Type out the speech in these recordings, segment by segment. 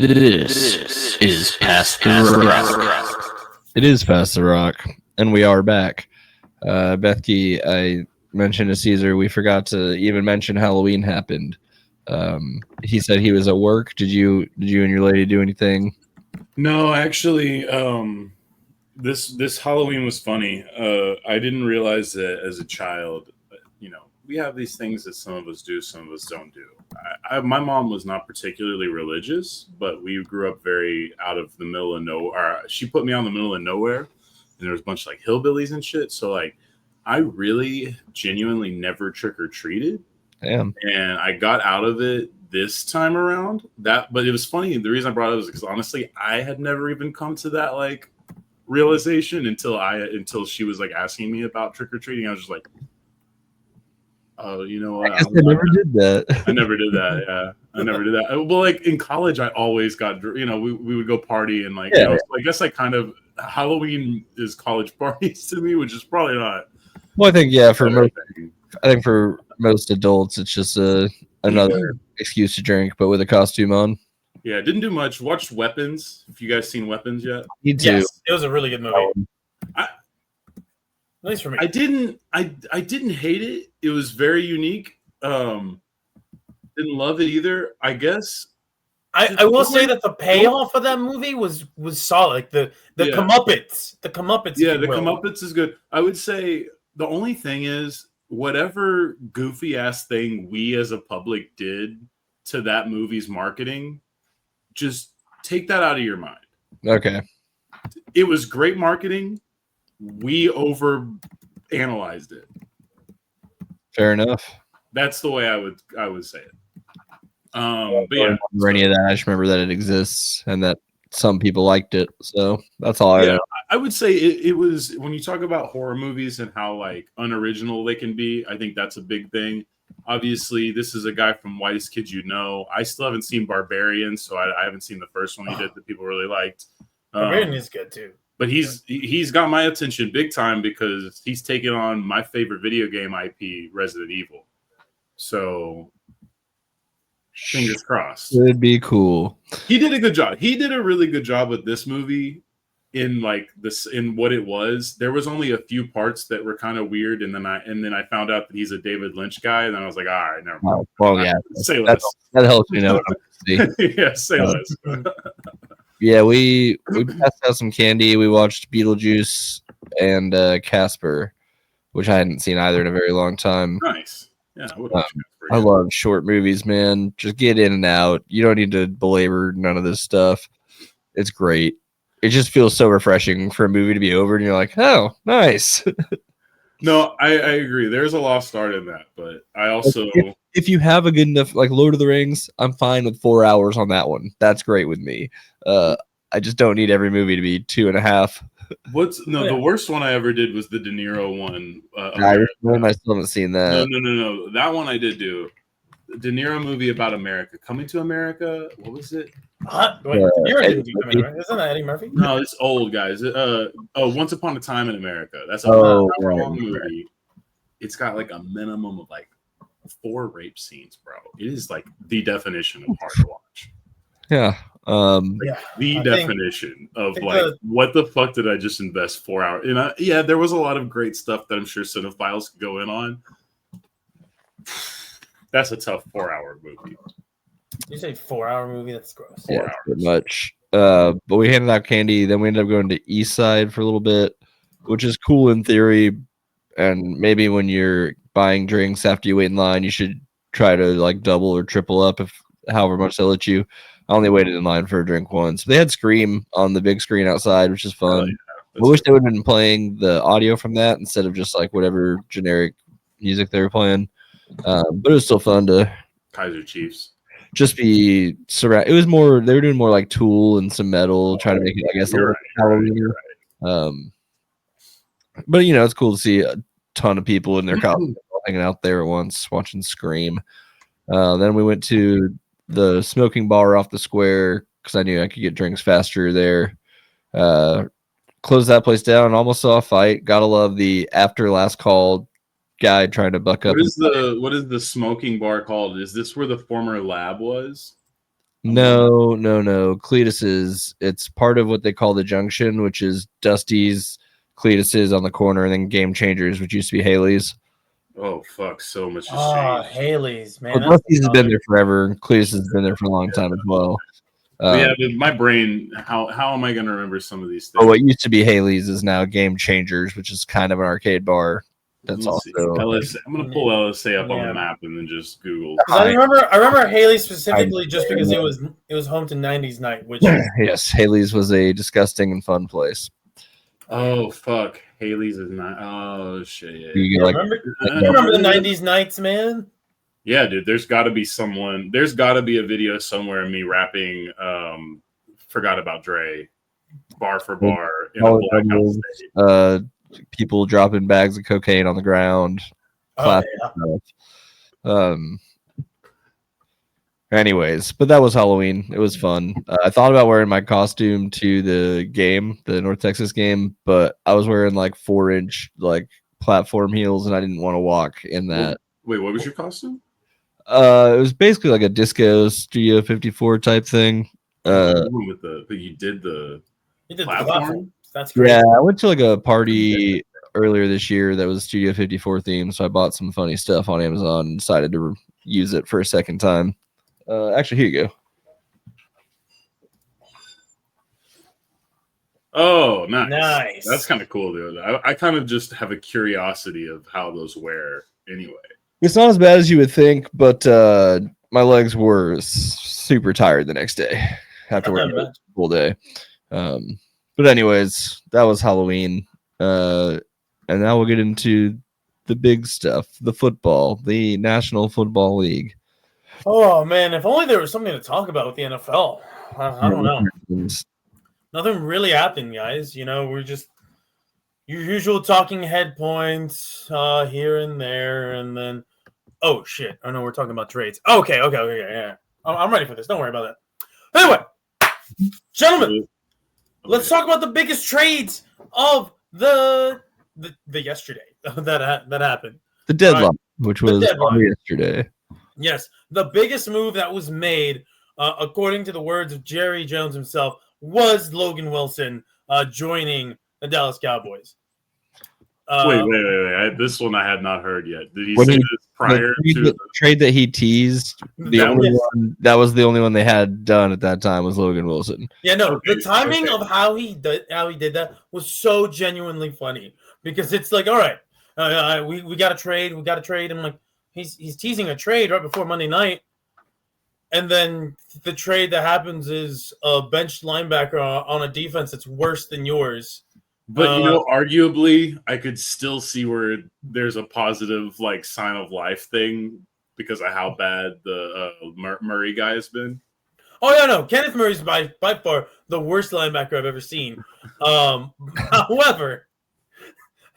This is Past the Rock. It is Past the Rock, and we are back. Bethke, I mentioned to Caesar we forgot to even mention Halloween happened. He said he was at work. Did you and your lady do anything? No, actually, this Halloween was funny. I didn't realize that as a child. We have these things that some of us do, some of us don't do. My mom was not particularly religious, but we grew up very out of the middle of nowhere. She put me on the middle of nowhere, and there was a bunch of like hillbillies and shit. So like, I really genuinely never trick or treated. Damn. And I got out of it this time around. But it was funny. The reason I brought it up is because honestly, I had never even come to that like realization until she was like asking me about trick or treating. I was just like, oh, you know what? I never did that. I never did that. Yeah, I never did that. Well, like in college, I always got, we would go party and like, I guess I kind of Halloween is college parties to me, which is probably not. Well, I think for most adults, it's just another excuse to drink, but with a costume on. Yeah, didn't do much. Watched Weapons. If you guys seen Weapons yet? Me too. Yes, it was a really good movie. At least for me. I didn't hate it. It was very unique. Didn't love it either. I guess. I will say that the payoff of that movie was solid. The comeuppance. The comeuppance. Yeah, the comeuppance is good. I would say the only thing is whatever goofy ass thing we as a public did to that movie's marketing, just take that out of your mind. Okay. It was great marketing. We over analyzed it. Fair enough. That's the way I would say it. But I don't remember any of that. I just remember that it exists and that some people liked it. So that's all I know. I would say it was, when you talk about horror movies and how like unoriginal they can be, I think that's a big thing. Obviously, this is a guy from Whitest Kids You Know. I still haven't seen Barbarian, so I haven't seen the first one he did that people really liked. Barbarian is good too. But he's got my attention big time because he's taken on my favorite video game IP, Resident Evil. So fingers crossed. It'd be cool. He did a good job. He did a really good job with this movie in what it was. There was only a few parts that were kind of weird, and then I found out that he's a David Lynch guy, and then I was like, all right, never mind. Well, yeah, say less. That helps me know. Yeah, say less. Yeah, we passed out some candy. We watched Beetlejuice and Casper, which I hadn't seen either in a very long time. Nice. Yeah, I love short movies, man. Just get in and out. You don't need to belabor none of this stuff. It's great. It just feels so refreshing for a movie to be over, and you're like, oh, nice. No, I agree. There's a lost art in that, but I also... If you have a good enough, like Lord of the Rings, I'm fine with 4 hours on that one. That's great with me. I just don't need every movie to be 2.5. The worst one I ever did was the De Niro one. I still haven't seen that. No. That one I did do. The De Niro movie about America. Coming to America. What was it? Isn't that Eddie Murphy? No, it's old, guys. Once Upon a Time in America. That's a long movie. It's got like a minimum of like 4 rape scenes, bro. It is like the definition of hard to watch. Yeah. Definition of like, what the fuck did I just invest 4 hours? And there was a lot of great stuff that I'm sure cinephiles could go in on. That's a tough 4-hour movie. You say 4-hour movie? That's gross. 4 hours. Pretty much. But we handed out candy. Then we ended up going to East Side for a little bit, which is cool in theory. And maybe when you're buying drinks after you wait in line, you should try to like double or triple up if however much they let you. I only waited in line for a drink once. They had Scream on the big screen outside, which is fun. I wish they would have been playing the audio from that instead of just like whatever generic music they were playing. But it was still fun to Kaiser Chiefs. Just be surrounded. It was more, they were doing more like Tool and some metal, trying to make it, I guess, a little Halloween. But it's cool to see a ton of people in their costumes hanging out there at once watching Scream. Then we went to the smoking bar off the square because I knew I could get drinks faster there. Closed that place down. Almost saw a fight. Gotta love the after last call guy trying to buck up. What is the smoking bar called? Is this where the former lab was? No. Cletus's. It's part of what they call the Junction, which is Dusty's, Cletus's on the corner, and then Game Changers, which used to be Haley's. Oh fuck! So much has Oh, changed. Haley's, man. Well, Dusty's has been there forever. Cletus has been there for a long time as well. But yeah, dude, my brain. How am I going to remember some of these things? But what used to be Haley's is now Game Changers, which is kind of an arcade bar. That's Let's see. also I'm going to pull LSA up on Yeah. the map and then just Google. 'Cause I remember Haley specifically just because it was home to 90s night, which yes, Haley's was a disgusting and fun place. Oh fuck! Haley's is not. Oh shit! Yeah, You you get, like, remember the 90s nights, man. yeah, dude. There's got to be someone. There's got to be a video somewhere of me rapping. Forgot about Dre, bar for bar in a All blackout doubles. state. People dropping bags of cocaine on the ground. Oh, Classic yeah. stuff. Anyways, but that was Halloween. It was fun. I thought about wearing my costume to the game, the North Texas game, but I was wearing like 4-inch like platform heels, and I didn't want to walk in that. Wait, what was your costume? It was basically like a disco Studio 54 type thing. But you did the You did the platform? platform. That's great. Yeah, I went to like a party earlier this year that was Studio 54 themed, so I bought some funny stuff on Amazon and decided to use it for a second time. Actually, here you go. Oh, nice. Nice. That's kind of cool, dude. I kind of just have a curiosity of how those wear anyway. It's not as bad as you would think, but my legs were super tired the next day after working a full day. But anyways, that was Halloween. And now we'll get into the big stuff, the football, the National Football League. Oh man, if only there was something to talk about with the NFL. I don't know. Nothing really happened, guys. You know, we're just your usual talking head points here and there, and then oh shit! Oh no, we're talking about trades. Okay, yeah. I'm ready for this. Don't worry about that. Anyway, gentlemen, let's talk about the biggest trades of the yesterday that happened. The deadline, which was deadline. yesterday. Yes, the biggest move that was made, according to the words of Jerry Jones himself, was Logan Wilson joining the Dallas Cowboys. Wait. This one I had not heard yet. Did he When say he- this prior to the trade that he teased, that was the only one they had done at that time was Logan Wilson. Yeah, no, Okay, the timing okay. of how he did that was so genuinely funny because it's like, all right, we got to trade. I'm like, he's teasing a trade right before Monday night. And then the trade that happens is a benched linebacker on a defense that's worse than yours. But arguably, I could still see where there's a positive like sign of life thing because of how bad the Murray guy has been. Oh yeah, no, Kenneth Murray's by far the worst linebacker I've ever seen. However,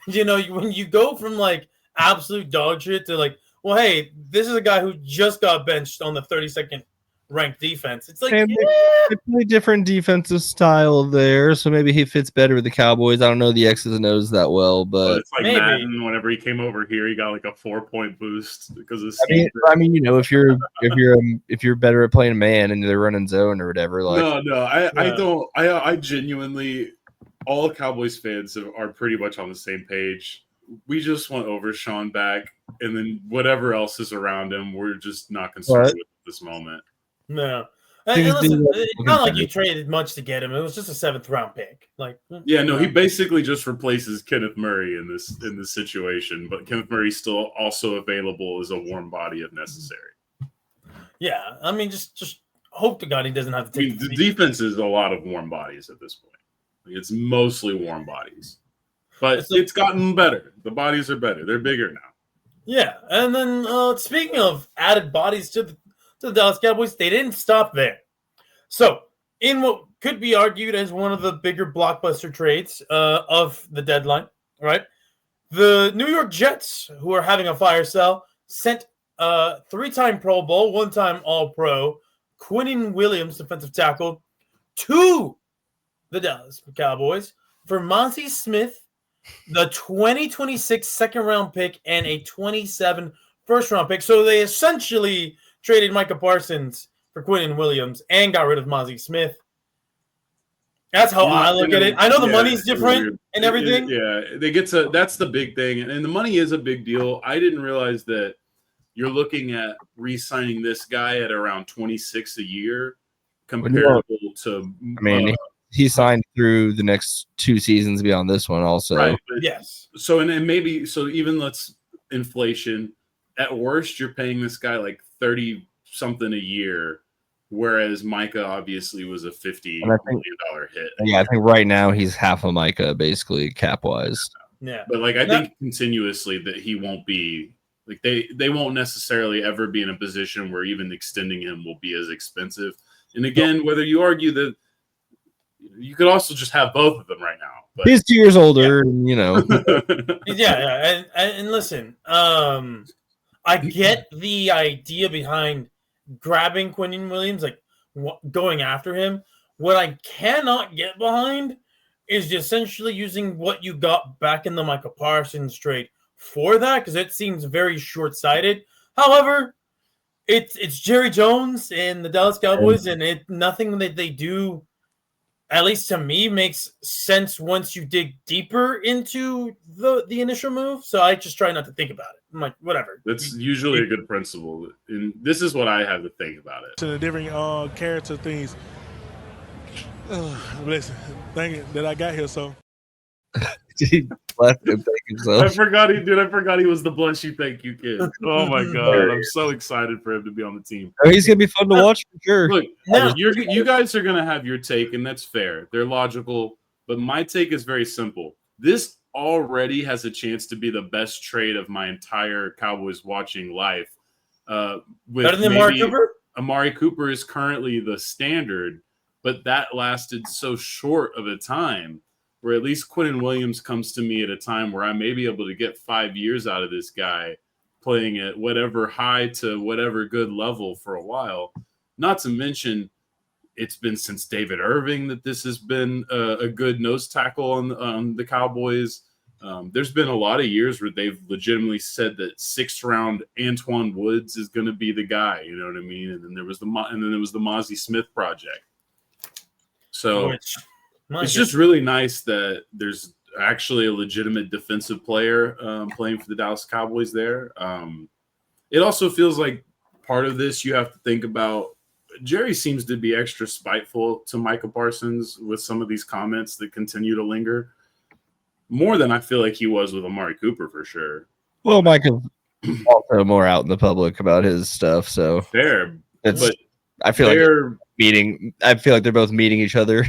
you know, when you go from like absolute dog shit to like, well, hey, this is a guy who just got benched on the 32nd ranked defense. It's like, And it's a different defensive style there, so maybe he fits better with the Cowboys. I don't know the X's and O's that well, but It's like maybe. Madden. Whenever he came over here, he got like a 4-point boost because of I mean, you know, if you're better at playing man and they're running zone or whatever, like I genuinely, all Cowboys fans are pretty much on the same page. We just want Overshawn back, and then whatever else is around him, we're just not concerned with at this moment. no. Things And listen, do- it's not like you traded much to get him. It was just a 7th round pick. Like, Yeah, no, he basically just replaces Kenneth Murray in this situation, but Kenneth Murray's still also available as a warm body if necessary. yeah. I mean, just hope to God he doesn't have to I take mean, the defense is a lot of warm bodies at this point. Like, it's mostly warm bodies, but it's gotten better. The bodies are better. They're bigger now. Yeah, and then speaking of added bodies to the Dallas Cowboys, they didn't stop there. So, in what could be argued as one of the bigger blockbuster trades of the deadline, right? The New York Jets, who are having a fire sale, sent 3-time Pro Bowl, 1-time All-Pro, Quinnen Williams, defensive tackle, to the Dallas Cowboys for Monty Smith, the 2026 second-round pick, and a 27 first-round pick. So they essentially traded Micah Parsons for Quinn Williams and got rid of Mozzie Smith. That's how I look at it. I know the money's different and everything. They get to that's the big thing, and the money is a big deal. I didn't realize that you're looking at re-signing this guy at around 26 a year, comparable to. I mean, he signed through the next 2 seasons beyond this one, also. Right. But, yes. So and maybe so even let's inflation. At worst, you're paying this guy like 30 something a year. Whereas Micah obviously was a $50 million hit. Yeah, I think right now he's half of Micah, basically cap wise. Yeah, but like I think continuously that he won't be like they won't necessarily ever be in a position where even extending him will be as expensive. And again, whether you argue that you could also just have both of them right now. But he's 2 years older, and, you know. yeah, and listen, I get the idea behind grabbing Quentin Williams, like going after him. What I cannot get behind is essentially using what you got back in the Micah Parsons trade for that, because it seems very short-sighted. However, it's Jerry Jones and the Dallas Cowboys, and nothing that they do, at least to me, makes sense once you dig deeper into the initial move. So I just try not to think about it. I'm like, whatever. That's usually a good principle. And this is what I have to think about it. To the different character things. Listen, thank you that I got here, so. Left him, thank you, so. I forgot he was the blush you thank you kid. Oh my god, I'm so excited for him to be on the team. Oh, he's gonna be fun to watch for sure. Look, you guys are gonna have your take, and that's fair. They're logical, but my take is very simple. This already has a chance to be the best trade of my entire Cowboys watching life. Better than Amari Cooper? Amari Cooper is currently the standard, but that lasted so short of a time. Where at least Quentin Williams comes to me at a time where I may be able to get 5 years out of this guy playing at whatever high to whatever good level for a while. Not to mention, it's been since David Irving that this has been a good nose tackle on the Cowboys. There's been a lot of years where they've legitimately said that 6th round Antoine Woods is going to be the guy. You know what I mean? And then there was the Mozzie Smith project. So. It's just really nice that there's actually a legitimate defensive player playing for the Dallas Cowboys there. It also feels like part of this you have to think about. Jerry seems to be extra spiteful to Micah Parsons with some of these comments that continue to linger. More than I feel like he was with Amari Cooper for sure. Well, Micah's also more out in the public about his stuff, so fair. But I feel like they're both meeting each other.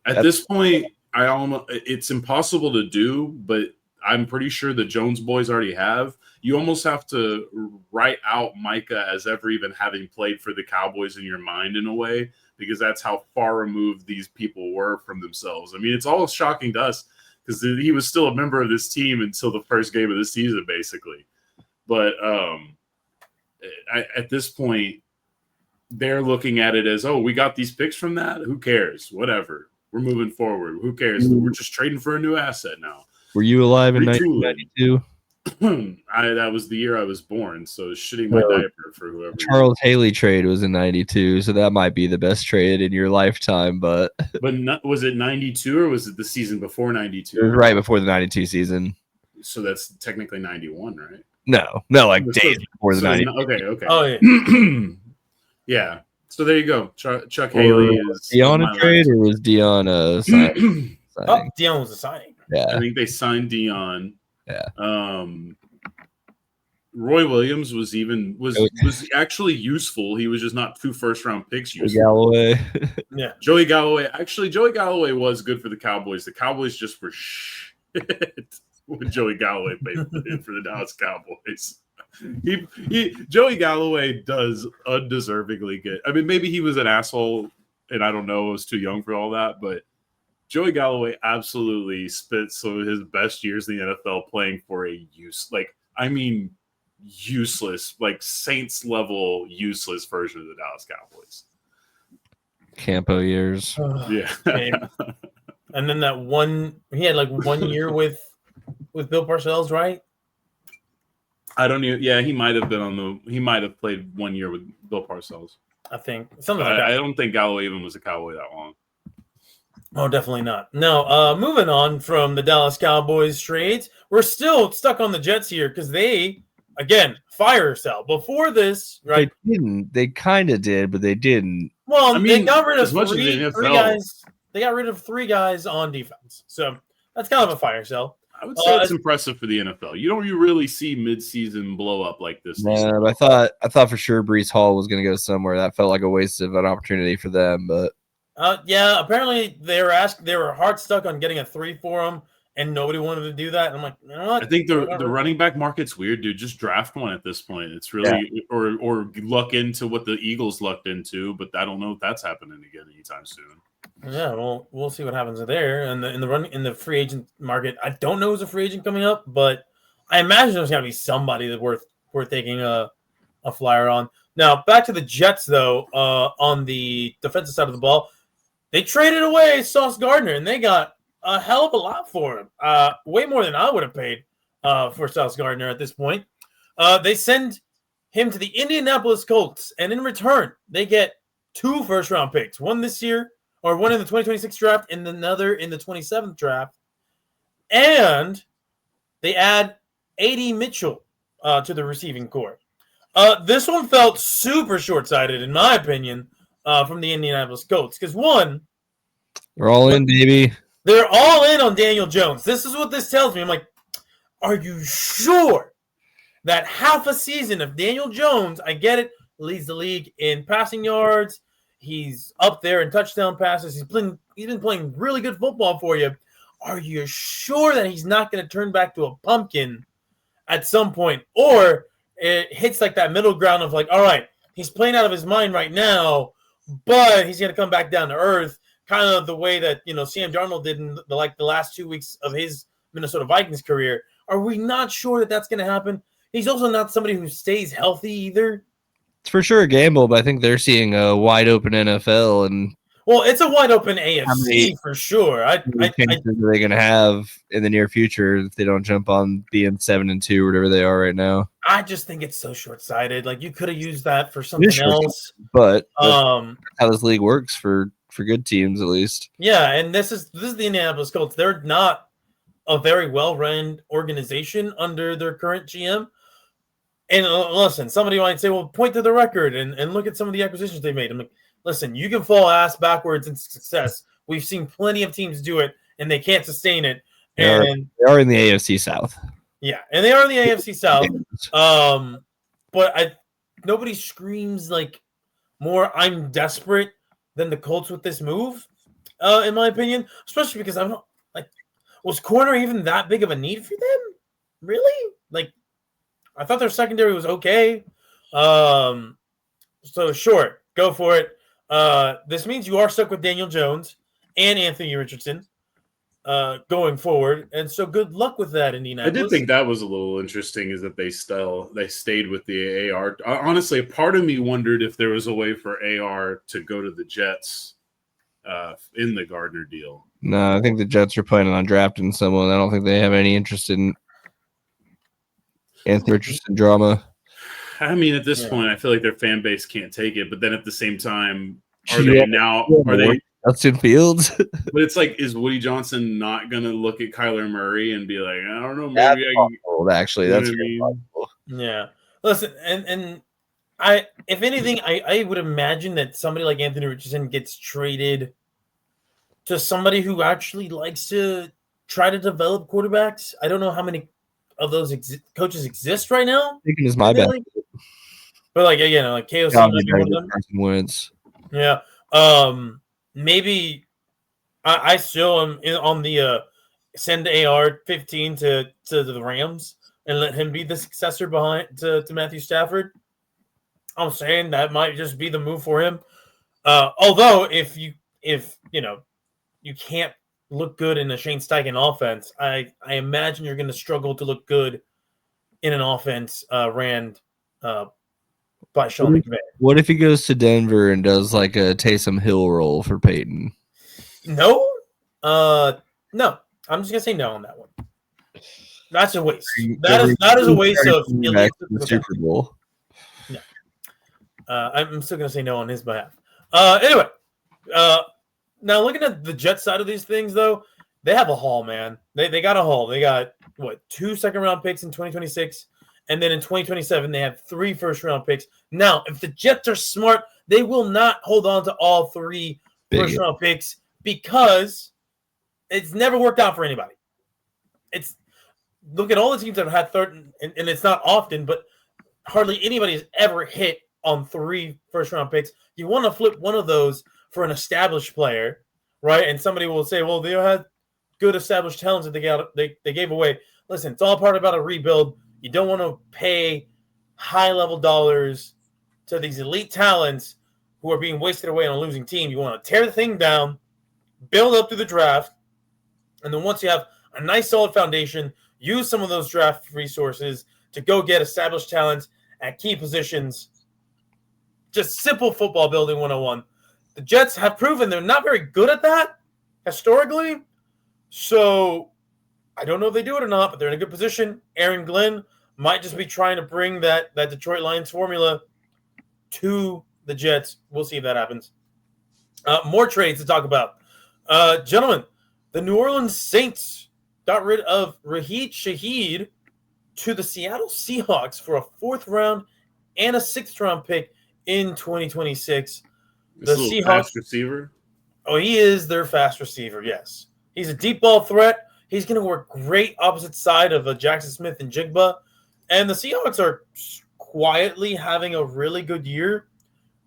At this point, it's impossible to do, but I'm pretty sure the Jones boys already have. You almost have to write out Micah as ever even having played for the Cowboys in your mind in a way, because that's how far removed these people were from themselves. I mean, it's all shocking to us because he was still a member of this team until the first game of the season, basically. But at this point, they're looking at it as, oh, we got these picks from that. Who cares? Whatever. We're moving forward. Who cares? We're just trading for a new asset now. Were you alive in 1992? That was the year I was born, so shitting my diaper for whoever. Charles Haley trade was in 92, so that might be the best trade in your lifetime. But was it 92 or was it the season before 92? It was right before the 92 season. So that's technically 91, right? No, like days before the 92. Okay. Oh yeah. Yeah. So there you go. Chuck Haley is Dion a trade, or was Dion a signing? Dion was a signing. Yeah, I think they signed Dion. Yeah. Roy Williams was actually useful. He was just not 2 first-round picks. Galloway. Yeah. Joey Galloway. Actually, Joey Galloway was good for the Cowboys. The Cowboys just were shit when Joey Galloway played for the Dallas Cowboys. Joey Galloway does undeservingly get. I mean, maybe he was an asshole, and I don't know. I was too young for all that, but Joey Galloway absolutely spent some of his best years in the NFL playing for a useless, like Saints level useless version of the Dallas Cowboys. Campo years. Yeah. And then he had like 1 year with Bill Parcells, right? I don't know. Yeah, he might have played 1 year with Bill Parcells. I think something like that. I don't think Galloway even was a Cowboy that long. Oh, definitely not. No, moving on from the Dallas Cowboys trades, we're still stuck on the Jets here because they, again, fire sale. Before this, right? They didn't. They kind of did, but they didn't. Well, I they mean, got rid of as much as three the NFL. guys. They got rid of 3 guys on defense. So that's kind of a fire sale. I would say it's impressive for the NFL. You really see midseason blow up like this. Yeah, but I thought for sure Brees Hall was going to go somewhere. That felt like a waste of an opportunity for them. But yeah, apparently they were hard stuck on getting a 3 for him, and nobody wanted to do that. And I'm like, you know what? I think the Whatever. running back market's weird, dude. Just draft one at this point. It's really or luck into what the Eagles lucked into, but I don't know if that's happening again anytime soon. Yeah, well, we'll see what happens there. And in the free agent market, I don't know who's a free agent coming up, but I imagine there's got to be somebody that worth taking a flyer on. Now back to the Jets though. On the defensive side of the ball, they traded away Sauce Gardner, and they got a hell of a lot for him. Way more than I would have paid for Sauce Gardner at this point. They send him to the Indianapolis Colts, and in return, they get 2 first-round picks. One this year, or one in the 2026 draft, and another in the 27th draft. And they add A.D. Mitchell to the receiving corps. This one felt super short-sighted, in my opinion, from the Indianapolis Colts. Because, one, they're all in, baby. they're all in on Daniel Jones. This is what this tells me. I'm like, are you sure that half a season of Daniel Jones, I get it, leads the league in passing yards, he's up there in touchdown passes, he's been playing really good football for you. Are you sure that he's not going to turn back to a pumpkin at some point? Or it hits like that middle ground of like, all right, he's playing out of his mind right now, but he's going to come back down to earth, kind of the way that, Sam Darnold did in the last 2 weeks of his Minnesota Vikings career. Are we not sure that that's going to happen? He's also not somebody who stays healthy either. It's for sure a gamble, but I think they're seeing a wide open NFL, and Well, it's a wide open AFC many- for sure. how many chances are they going to have in the near future if they don't jump on being 7-2 or whatever they are right now? I just think it's so short-sighted. Like, you could have used that for something else. But that's how this league works for good teams, at least. Yeah, and this is the Indianapolis Colts. They're not a very well-run organization under their current GM. And listen, somebody might say, well, point to the record and look at some of the acquisitions they made. I'm like, listen, you can fall ass backwards in success. We've seen plenty of teams do it, and they can't sustain it. And They are in the AFC South. yeah, and they are in the AFC South. But nobody screams like more I'm desperate than the Colts with this move, in my opinion. Especially because I'm not like, was corner even that big of a need for them? Really? Like, I thought their secondary was okay. So sure, go for it. This means you are stuck with Daniel Jones and Anthony Richardson going forward, and so good luck with that, I Indianapolis. did think that was a little interesting, is that they stayed with the AR. Honestly, a part of me wondered if there was a way for AR to go to the Jets in the Gardner deal. No, I think the Jets are planning on drafting someone. I don't think they have any interest in Anthony Richardson drama. I mean, at this Yeah. point, I feel like their fan base can't take it. But then at the same time, are Yeah. they? Justin Fields? But it's like, is Woody Johnson not going to look at Kyler Murray and be like, I don't know, That's maybe I can. possible, actually. You know That's what I very mean? possible. Yeah. Listen, and I, if anything, I would imagine that somebody like Anthony Richardson gets traded to somebody who actually likes to try to develop quarterbacks. I don't know how many of those coaches exist right now. Thinking is my bad. But like, again, like KOC Probably might be one of better them. than Carson Wentz. Yeah. Maybe I still am on the send AR-15 to the Rams and let him be the successor behind to Matthew Stafford. I'm saying that might just be the move for him. Although if you can't look good in a Shane Steichen offense, I imagine you're going to struggle to look good in an offense ran by Sean McVay. What if he goes to Denver and does like a Taysom Hill role for Peyton? No. No. I'm just gonna say no on that one. That's a waste. That is a waste of back to the Super Bowl. I'm still going to say no on his behalf. Anyway, now looking at the Jets side of these things, though, they have a haul, man. They got a haul. They got, 2 second-round picks in 2026, and then in 2027, they have 3 first-round picks. Now, if the Jets are smart, they will not hold on to all 3 first-round picks because it's never worked out for anybody. Look at all the teams that have had third, and it's not often, but hardly anybody has ever hit on 3 first-round picks. You want to flip one of those for an established player, right? And somebody will say, well, they had good established talents that they gave away. Listen, it's all part about a rebuild. You don't want to pay high-level dollars to these elite talents who are being wasted away on a losing team. You want to tear the thing down, build up through the draft, and then once you have a nice solid foundation, use some of those draft resources to go get established talents at key positions. Just simple football building 101. The Jets have proven they're not very good at that historically. So I don't know if they do it or not, but they're in a good position. Aaron Glenn might just be trying to bring that Detroit Lions formula to the Jets. We'll see if that happens. More trades to talk about. Gentlemen, the New Orleans Saints got rid of Rashid Shaheed to the Seattle Seahawks for a 4th round and a 6th round pick in 2026. This little fast receiver. Oh, he is their fast receiver, yes. He's a deep ball threat. He's going to work great opposite side of Jackson Smith and Jigba. And the Seahawks are quietly having a really good year.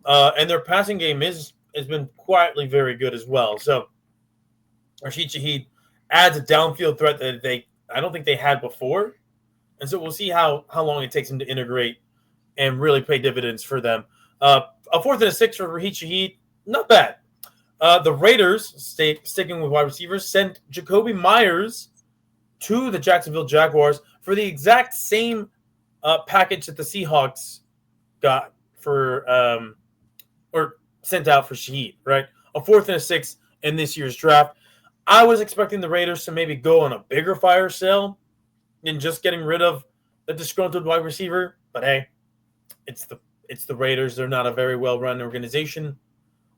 And their passing game has been quietly very good as well. So Rashid Shaheed adds a downfield threat that I don't think they had before. And so we'll see how long it takes him to integrate and really pay dividends for them. A 4th and a 6th for Rashid Shaheed, not bad. The Raiders, sticking with wide receivers, sent Jacoby Myers to the Jacksonville Jaguars for the exact same package that the Seahawks got for or sent out for Shaheed, right? A 4th and a 6th in this year's draft. I was expecting the Raiders to maybe go on a bigger fire sale than just getting rid of the disgruntled wide receiver. But hey, it's the Raiders. They're not a very well-run organization.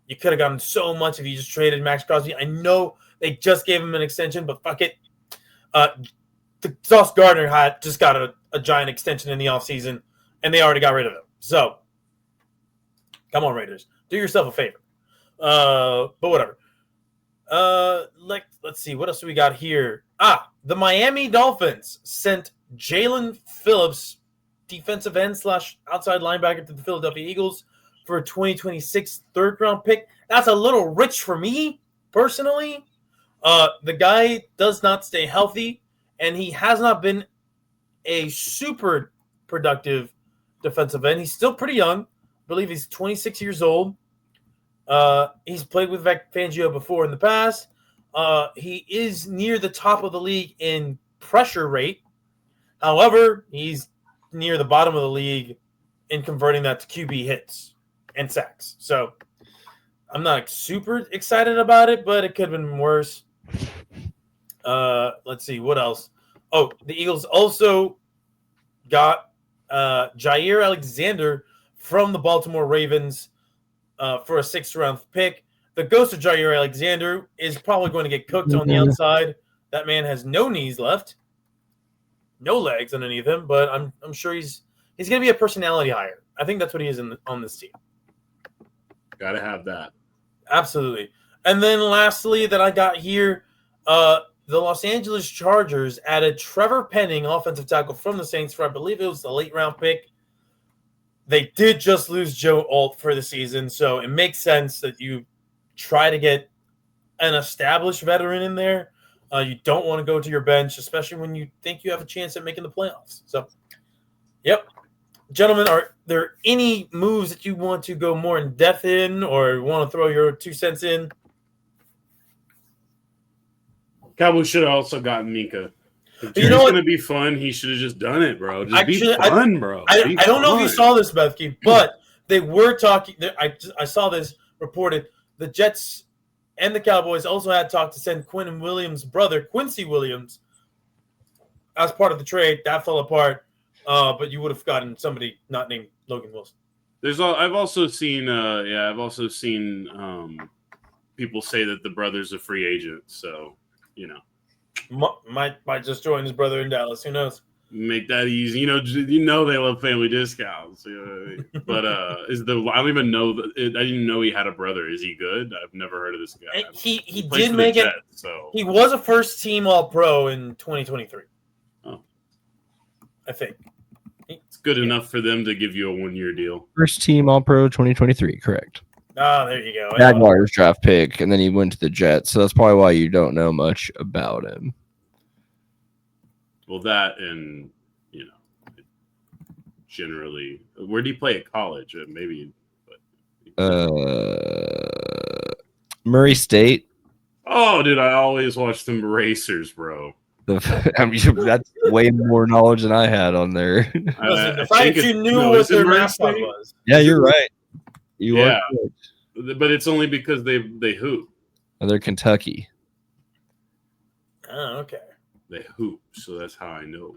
You could have gotten so much if you just traded Max Crosby. I know they just gave him an extension, but fuck it. The Sauce Gardner had just got a giant extension in the offseason, and they already got rid of him. So, come on, Raiders. Do yourself a favor. But whatever. Let's see. What else do we got here? The Miami Dolphins sent Jalen Phillips, defensive end / outside linebacker, to the Philadelphia Eagles for a 2026 3rd-round pick. That's a little rich for me, personally. The guy does not stay healthy, and he has not been a super productive defensive end. He's still pretty young. I believe he's 26 years old. He's played with Vic Fangio before in the past. He is near the top of the league in pressure rate. However, he's near the bottom of the league in converting that to QB hits and sacks. So I'm not super excited about it, but it could have been worse. Let's see. What else? Oh, the Eagles also got Jair Alexander from the Baltimore Ravens for a 6th-round pick. The ghost of Jair Alexander is probably going to get cooked on the outside. That man has no knees left, no legs underneath him, but I'm sure he's going to be a personality hire. I think that's what he is on this team. Got to have that. Absolutely. And then lastly that I got here, the Los Angeles Chargers added Trevor Penning, offensive tackle from the Saints, for I believe it was the late-round pick. They did just lose Joe Alt for the season, so it makes sense that you try to get an established veteran in there. You don't want to go to your bench, especially when you think you have a chance at making the playoffs. So, yep. Gentlemen, are there any moves that you want to go more in depth in or want to throw your 2 cents in? Cowboys should have also gotten Minka. If You know it's what? going to be fun, he should have just done it, bro. Just Actually, be fun, bro. I Be don't know if you fun. saw this, Bethke, but they were talking. I saw this reported. The Jets and the Cowboys also had talked to send Quinn Williams' brother, Quincy Williams, as part of the trade. That fell apart, but you would have gotten somebody not named Logan Wilson. I've also seen people say that the brother's a free agent, so Might just join his brother in Dallas. Who knows? make that easy. They love family discounts. You know what I mean? But I don't even know I didn't know he had a brother. Is he good? I've never heard of this guy. He plays did for the make it. Jets, so He was a first team All Pro in 2023. Oh. I think. it's good enough for them to give you a 1-year deal. First team All Pro 2023, correct. Oh, there you go. Jaguars draft pick, and then he went to the Jets, so that's probably why you don't know much about him. Well, that and generally, where do you play at college? Maybe, Murray State. Oh, dude, I always watch them racers, bro. I mean, that's way more knowledge than I had on there. Listen, I the fact that you knew what is it their Murray mascot State? was. Yeah, you're right. You Yeah. are correct. But it's only because they hoop. Oh, they're Kentucky. Oh, okay. They hoop, so that's how I know.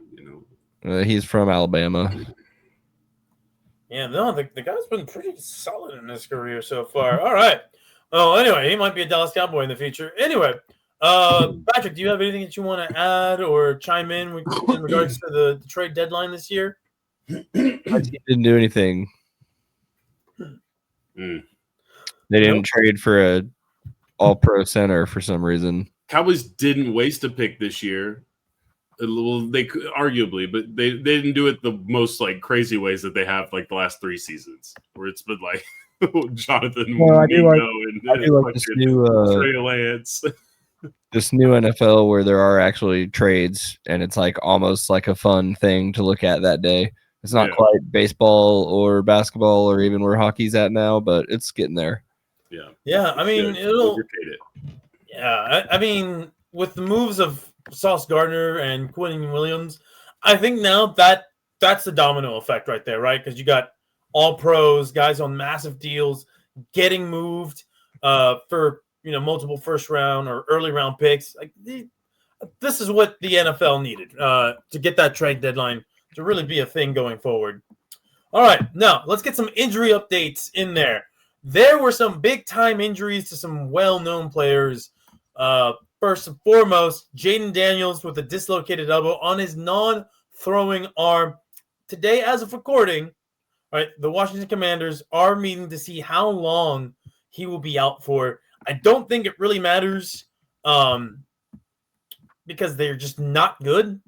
He's from Alabama. Yeah, no, the guy's been pretty solid in his career so far. All right. Oh, anyway, he might be a Dallas Cowboy in the future. Anyway, Patrick, do you have anything that you want to add or chime in regards to the trade deadline this year? He didn't do anything. Mm. They didn't trade for a All-Pro center for some reason. Cowboys didn't waste a pick this year. Well, they could, arguably, but they didn't do it the most crazy ways that they have the last 3 seasons, where it's been Jonathan. Well, I do like and this new Trey Lance. this new NFL where there are actually trades, and it's almost like a fun thing to look at that day. It's not quite baseball or basketball or even where hockey's at now, but it's getting there. Yeah. Yeah, I mean, I mean, with the moves of Sauce Gardner and Quentin Williams, I think now that's the domino effect right there, right? Because you got all pros, guys on massive deals, getting moved for multiple first round or early round picks. This is what the NFL needed to get that trade deadline to really be a thing going forward. All right, now let's get some injury updates in there. There were some big time injuries to some well-known players. First and foremost, Jaden Daniels with a dislocated elbow on his non-throwing arm. Today, as of recording, right, the Washington Commanders are meeting to see how long he will be out for. I don't think it really matters because they're just not good.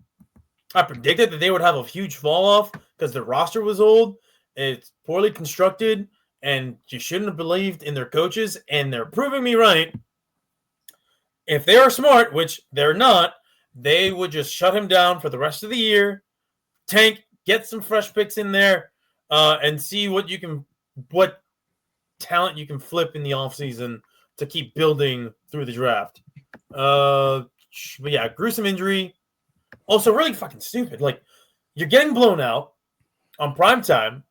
I predicted that they would have a huge fall off because their roster was old. It's poorly constructed, and you shouldn't have believed in their coaches, and they're proving me right. If they are smart, which they're not, they would just shut him down for the rest of the year, tank, get some fresh picks in there, and see what talent you can flip in the offseason to keep building through the draft. But yeah, gruesome injury. Also, really fucking stupid. You're getting blown out on prime time,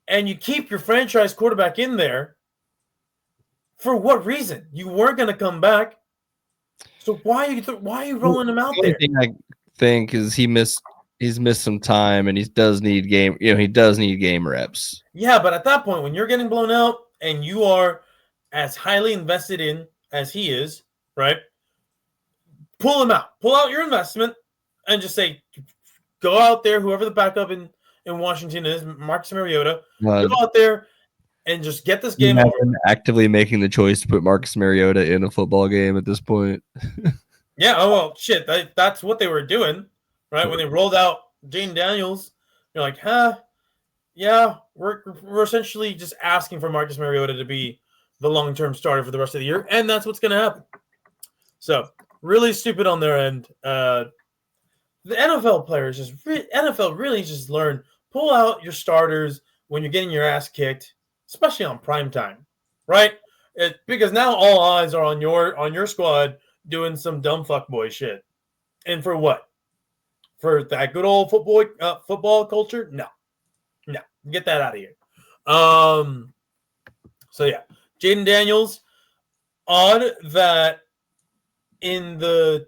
and you keep your franchise quarterback in there. For what reason? You weren't going to come back. So why are you rolling him out there? The only thing I think is he's missed some time, and he does need game reps. Yeah, but at that point, when you're getting blown out and you are as highly invested in as he is, right? Pull him out. Pull out your investment and just say, go out there, whoever the backup in Washington is, Marcus Mariota, go out there and just get this game over. Actively making the choice to put Marcus Mariota in a football game at this point. Yeah, oh well, shit. That's what they were doing, right? When they rolled out Jaden Daniels, you're like, yeah, we're essentially just asking for Marcus Mariota to be the long-term starter for the rest of the year, and that's what's going to happen. So, really stupid on their end. The NFL players NFL really just learn, pull out your starters when you're getting your ass kicked, especially on prime time, right? Because now all eyes are on your squad doing some dumb fuckboy shit. And for what? For that good old football culture? No. Get that out of here. So yeah, Jaden Daniels, odd that in the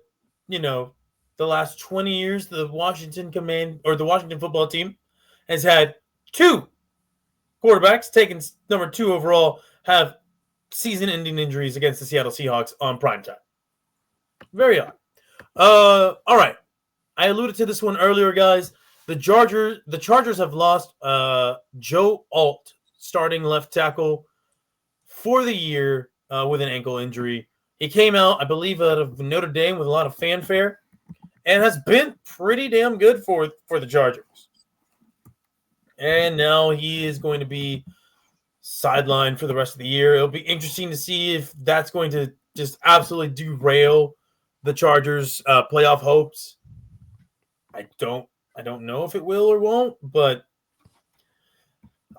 last 20 years, the Washington football team has had 2 quarterbacks taken number 2 overall have season-ending injuries against the Seattle Seahawks on primetime. Very odd. All right. I alluded to this one earlier, guys. The Chargers have lost Joe Alt, starting left tackle, for the year with an ankle injury. He came out, I believe, out of Notre Dame with a lot of fanfare and has been pretty damn good for the Chargers. And now he is going to be sidelined for the rest of the year. It'll be interesting to see if that's going to just absolutely derail the Chargers' playoff hopes. I don't know if it will or won't, but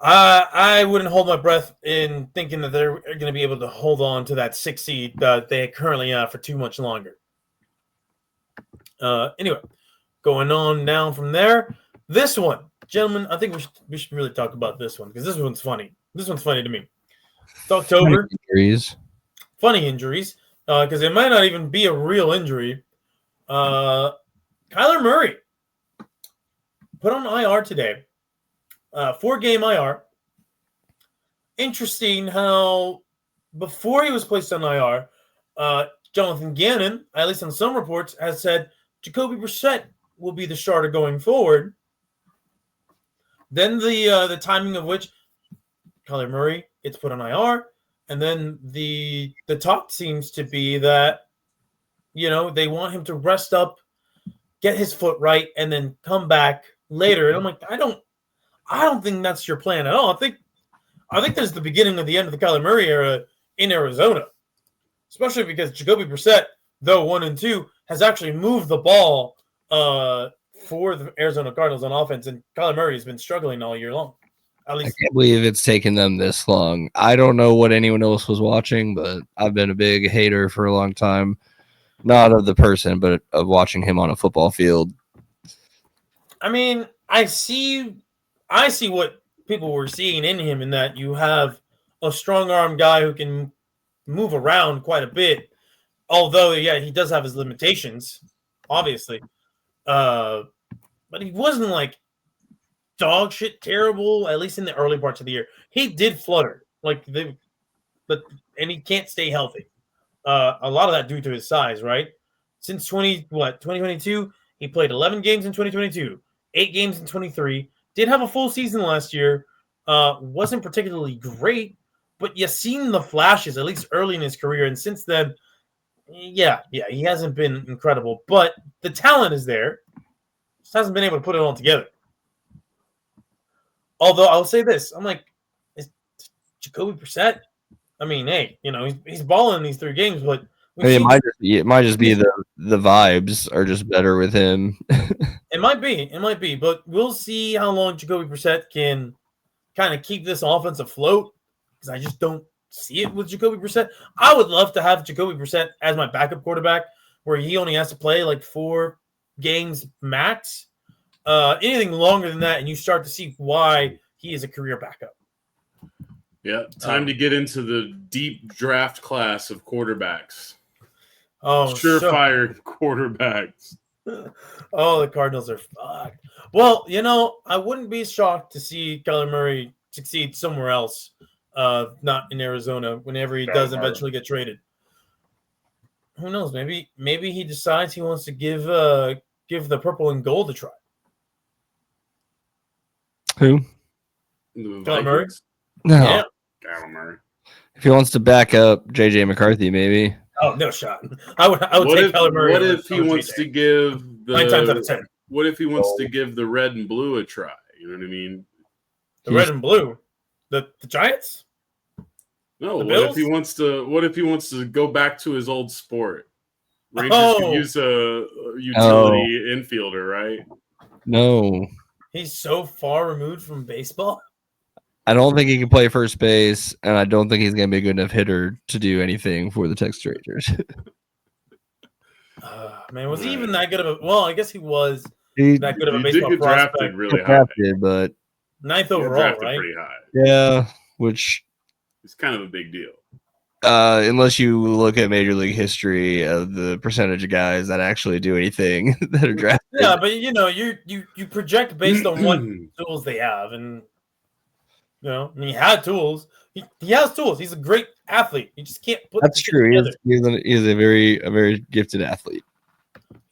I wouldn't hold my breath in thinking that they're going to be able to hold on to that 6 seed that they currently have for too much longer. Anyway, going on down from there. This one, gentlemen, I think we should really talk about this one because this one's funny. This one's funny to me. It's October. Funny injuries, because it might not even be a real injury. Kyler Murray put on IR today. 4-game IR. Interesting how before he was placed on IR, Jonathan Gannon, at least on some reports, has said Jacoby Brissett will be the starter going forward. Then the timing of which Kyler Murray gets put on IR, and then the talk seems to be that they want him to rest up, get his foot right, and then come back later. And I'm like, I don't think that's your plan at all. I think there's the beginning of the end of the Kyler Murray era in Arizona, especially because Jacoby Brissett, though 1-2, has actually moved the ball for the Arizona Cardinals on offense, and Kyler Murray has been struggling all year long. At least I can't believe it's taken them this long. I don't know what anyone else was watching, but I've been a big hater for a long time. Not of the person, but of watching him on a football field. I mean, I see what people were seeing in him, in that you have a strong arm guy who can move around quite a bit. Although, yeah, he does have his limitations, obviously. But he wasn't like dog shit terrible, at least in the early parts of the year. He did flutter, and he can't stay healthy. A lot of that due to his size, right? Since 2022, he played 11 games in 2022, 8 games in 23. Did have a full season last year. Wasn't particularly great, but you've seen the flashes, at least early in his career. And since then, yeah, he hasn't been incredible. But the talent is there. Just hasn't been able to put it all together. Although I'll say this. I'm like, is Jacoby Brissett? I mean, hey, he's balling in these 3 games, but It might just be the vibes are just better with him. It might be, but we'll see how long Jacoby Brissett can kind of keep this offense afloat, because I just don't see it with Jacoby Brissett. I would love to have Jacoby Brissett as my backup quarterback, where he only has to play like 4 games max. Anything longer than that, and you start to see why he is a career backup. Yeah, time to get into the deep draft class of quarterbacks. Oh, surefire quarterbacks. Oh, the Cardinals are fucked. Well, I wouldn't be shocked to see Kyler Murray succeed somewhere else, not in Arizona, whenever he does eventually get traded. Who knows? Maybe he decides he wants to give the purple and gold a try. Who? Kyler Murray? No. Yeah. Kyler Murray. If he wants to back up JJ McCarthy, maybe. Oh, no shot. I would take Kyler Murray. What if he wants to give 9 times out of 10? What if he wants to give the red and blue a try? You know what I mean? The red and blue, the Giants. No. The What Bills? if he wants to go back to his old sport? Rangers could use a utility infielder, right? No. He's so far removed from baseball. I don't think he can play first base, and I don't think he's going to be a good enough hitter to do anything for the Texas Rangers. Man, was he even that good of a? Well, I guess he was He that good of a He did baseball get prospect. drafted really high. drafted, but 9th He got overall, drafted right? pretty high. yeah, which It's kind of a big deal. unless you look at Major League history of the percentage of guys that actually do anything that are drafted. Yeah, but you project based on what tools they have, and He had tools. He has tools. He's a great athlete. He just can't put That's the shit true. together. He is a very gifted athlete.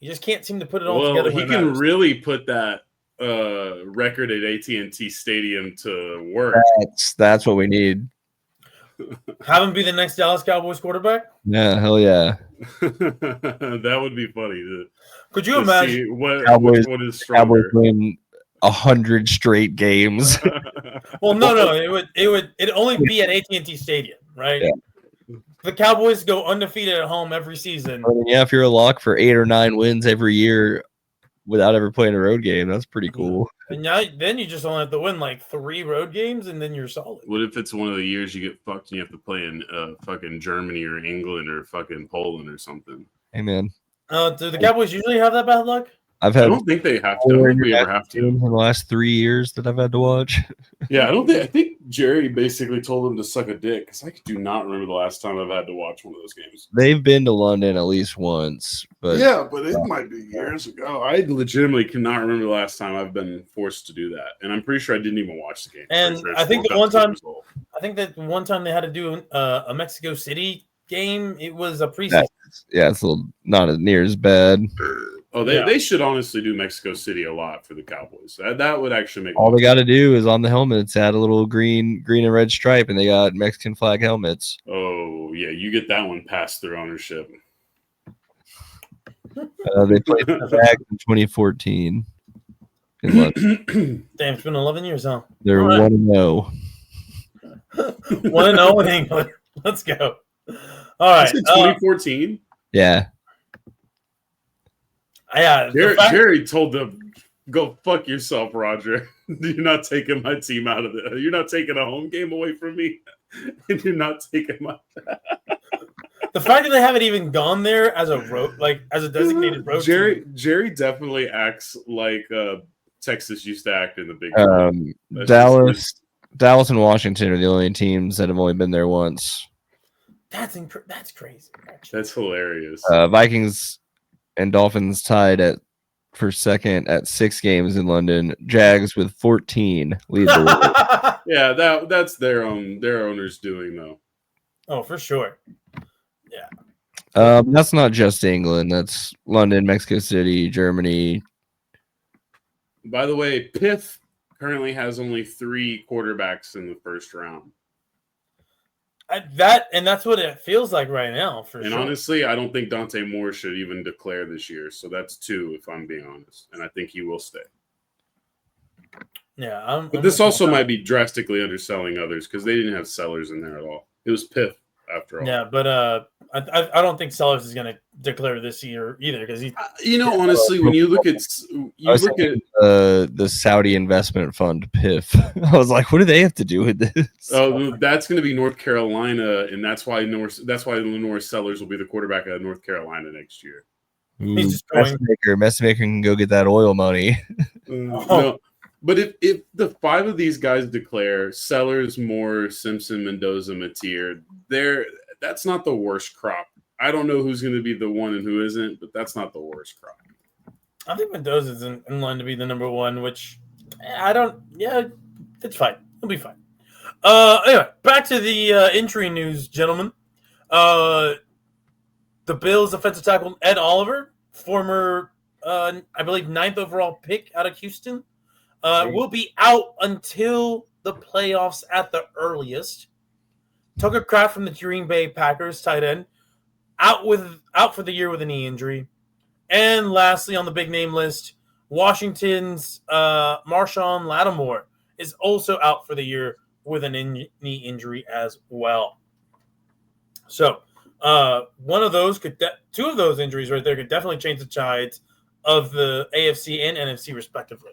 He just can't seem to put it all Well, together. he when it can matters. really put that record at AT&T Stadium to work. That's what we need. Have him be the next Dallas Cowboys quarterback. Yeah, hell yeah. That would be funny. Could you To imagine? see what Cowboys- what is Cowboys stronger. win 100 straight games. Well, no. It'd only be at AT&T Stadium, right? Yeah. The Cowboys go undefeated at home every season. Yeah, if you're a lock for 8 or 9 wins every year without ever playing a road game, that's pretty cool. And now, then you just only have to win like 3 road games, and then you're solid. What if it's one of the years you get fucked and you have to play in fucking Germany or England or fucking Poland or something? Hey man, Do the Cowboys usually have that bad luck? I've I had don't think they have to. I don't think we ever have to. in the last 3 years that I've had to watch. Yeah, I think Jerry basically told him to suck a dick because I do not remember the last time I've had to watch one of those games. They've been to London at least once, but Yeah, but it might be years ago. I legitimately cannot remember the last time I've been forced to do that, and I'm pretty sure I didn't even watch the game. And Pretty sure I think it's the one time- 4 years old. I think that one time they had to do a Mexico City game. It was a preseason. yeah, it's a little, not as near as bad. Oh, they should honestly do Mexico City a lot for the Cowboys. That would actually make All they got to do is on the helmets add a little green and red stripe, and they got Mexican flag helmets. Oh yeah, you get that one passed through ownership. They played the Jags in 2014. In London. Damn, it's been 11 years, huh? They're All right. 1-0. 1-0 in England. Let's go. All right. Is it 2014? Yeah, Yeah. Jerry told them, "Go fuck yourself, Roger. You're not taking my team out of it. You're not taking a home game away from me, and you're not taking my." The fact that they haven't even gone there as a road, like as a designated road. team. Jerry definitely acts like Texas used to act in the Big. That's Dallas and Washington are the only teams that have only been there once. That's crazy. Actually. That's hilarious. Vikings and Dolphins tied for second at 6 games in London. Jags with 14 lead the way. Yeah, that's their owners doing though. Oh, for sure. That's not just England. That's London, Mexico City, Germany. By the way, Piff currently has only 3 quarterbacks in the first round. That's what it feels like right now, for And sure. honestly, I don't think Dante Moore should even declare this year. So that's 2, if I'm being honest. And I think he will stay. Yeah, But this also might be drastically underselling others because they didn't have Sellers in there at all. It was Piff after all. Yeah, but I don't think Sellers is going to declare this year either because he. Honestly, when you look at The Saudi investment fund PIF. I was like, what do they have to do with this? oh, that's going to be North Carolina, and that's why Lenore Sellers will be the quarterback of North Carolina next year. He's just going. Messmaker can go get that oil money. No. But if the 5 of these guys declare Sellers, Moore, Simpson, Mendoza, Mateer, that's not the worst crop. I don't know who's going to be the one and who isn't, but that's not the worst crop. I think Mendoza's in line to be the number 1, which I don't. Yeah, it's fine. He'll be fine. Anyway, back to the injury news, gentlemen. The Bills' offensive tackle Ed Oliver, former, I believe, 9th overall pick out of Houston, will be out until the playoffs at the earliest. Tucker Kraft from the Green Bay Packers, tight end, out for the year with a knee injury. And lastly, on the big name list, Washington's Marshawn Lattimore is also out for the year with a knee injury as well. So, one of those two of those injuries right there could definitely change the tides of the AFC and NFC respectively.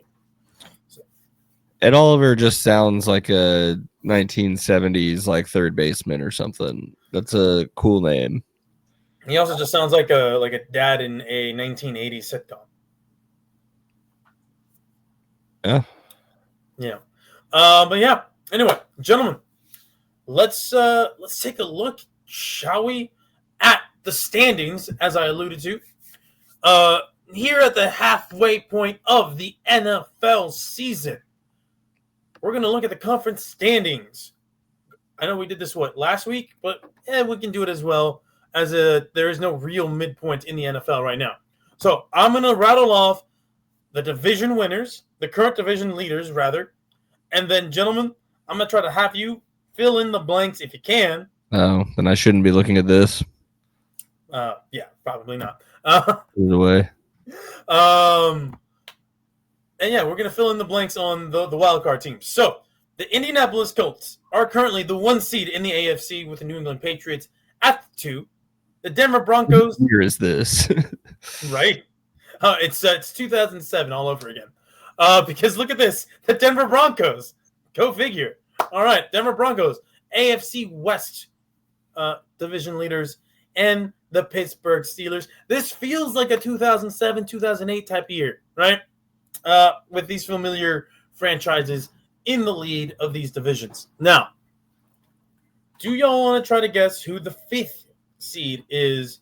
Ed Oliver just sounds like a 1970s like third baseman or something. That's a cool name. He also just sounds like a dad in a 1980s sitcom. Yeah. Yeah. But yeah. Anyway, gentlemen, let's take a look, shall we, at the standings, as I alluded to. Here at the halfway point of the NFL season, we're going to look at the conference standings. I know we did this, last week? But we can do it as well, as there is no real midpoint in the NFL right now. So I'm going to rattle off the division winners, the current division leaders, rather. And then, gentlemen, I'm going to try to have you fill in the blanks if you can. Oh, then I shouldn't be looking at this. Yeah, probably not. Either way. And yeah, we're going to fill in the blanks on the wild card teams. So the Indianapolis Colts are currently the 1 seed in the AFC with the New England Patriots at the 2. The Denver Broncos. What year is this? Right. It's 2007 all over again. Because look at this. The Denver Broncos. Go figure. All right. Denver Broncos. AFC West division leaders. And the Pittsburgh Steelers. This feels like a 2007, 2008 type year, right? With these familiar franchises in the lead of these divisions. Now, do y'all want to try to guess who the 5th seed is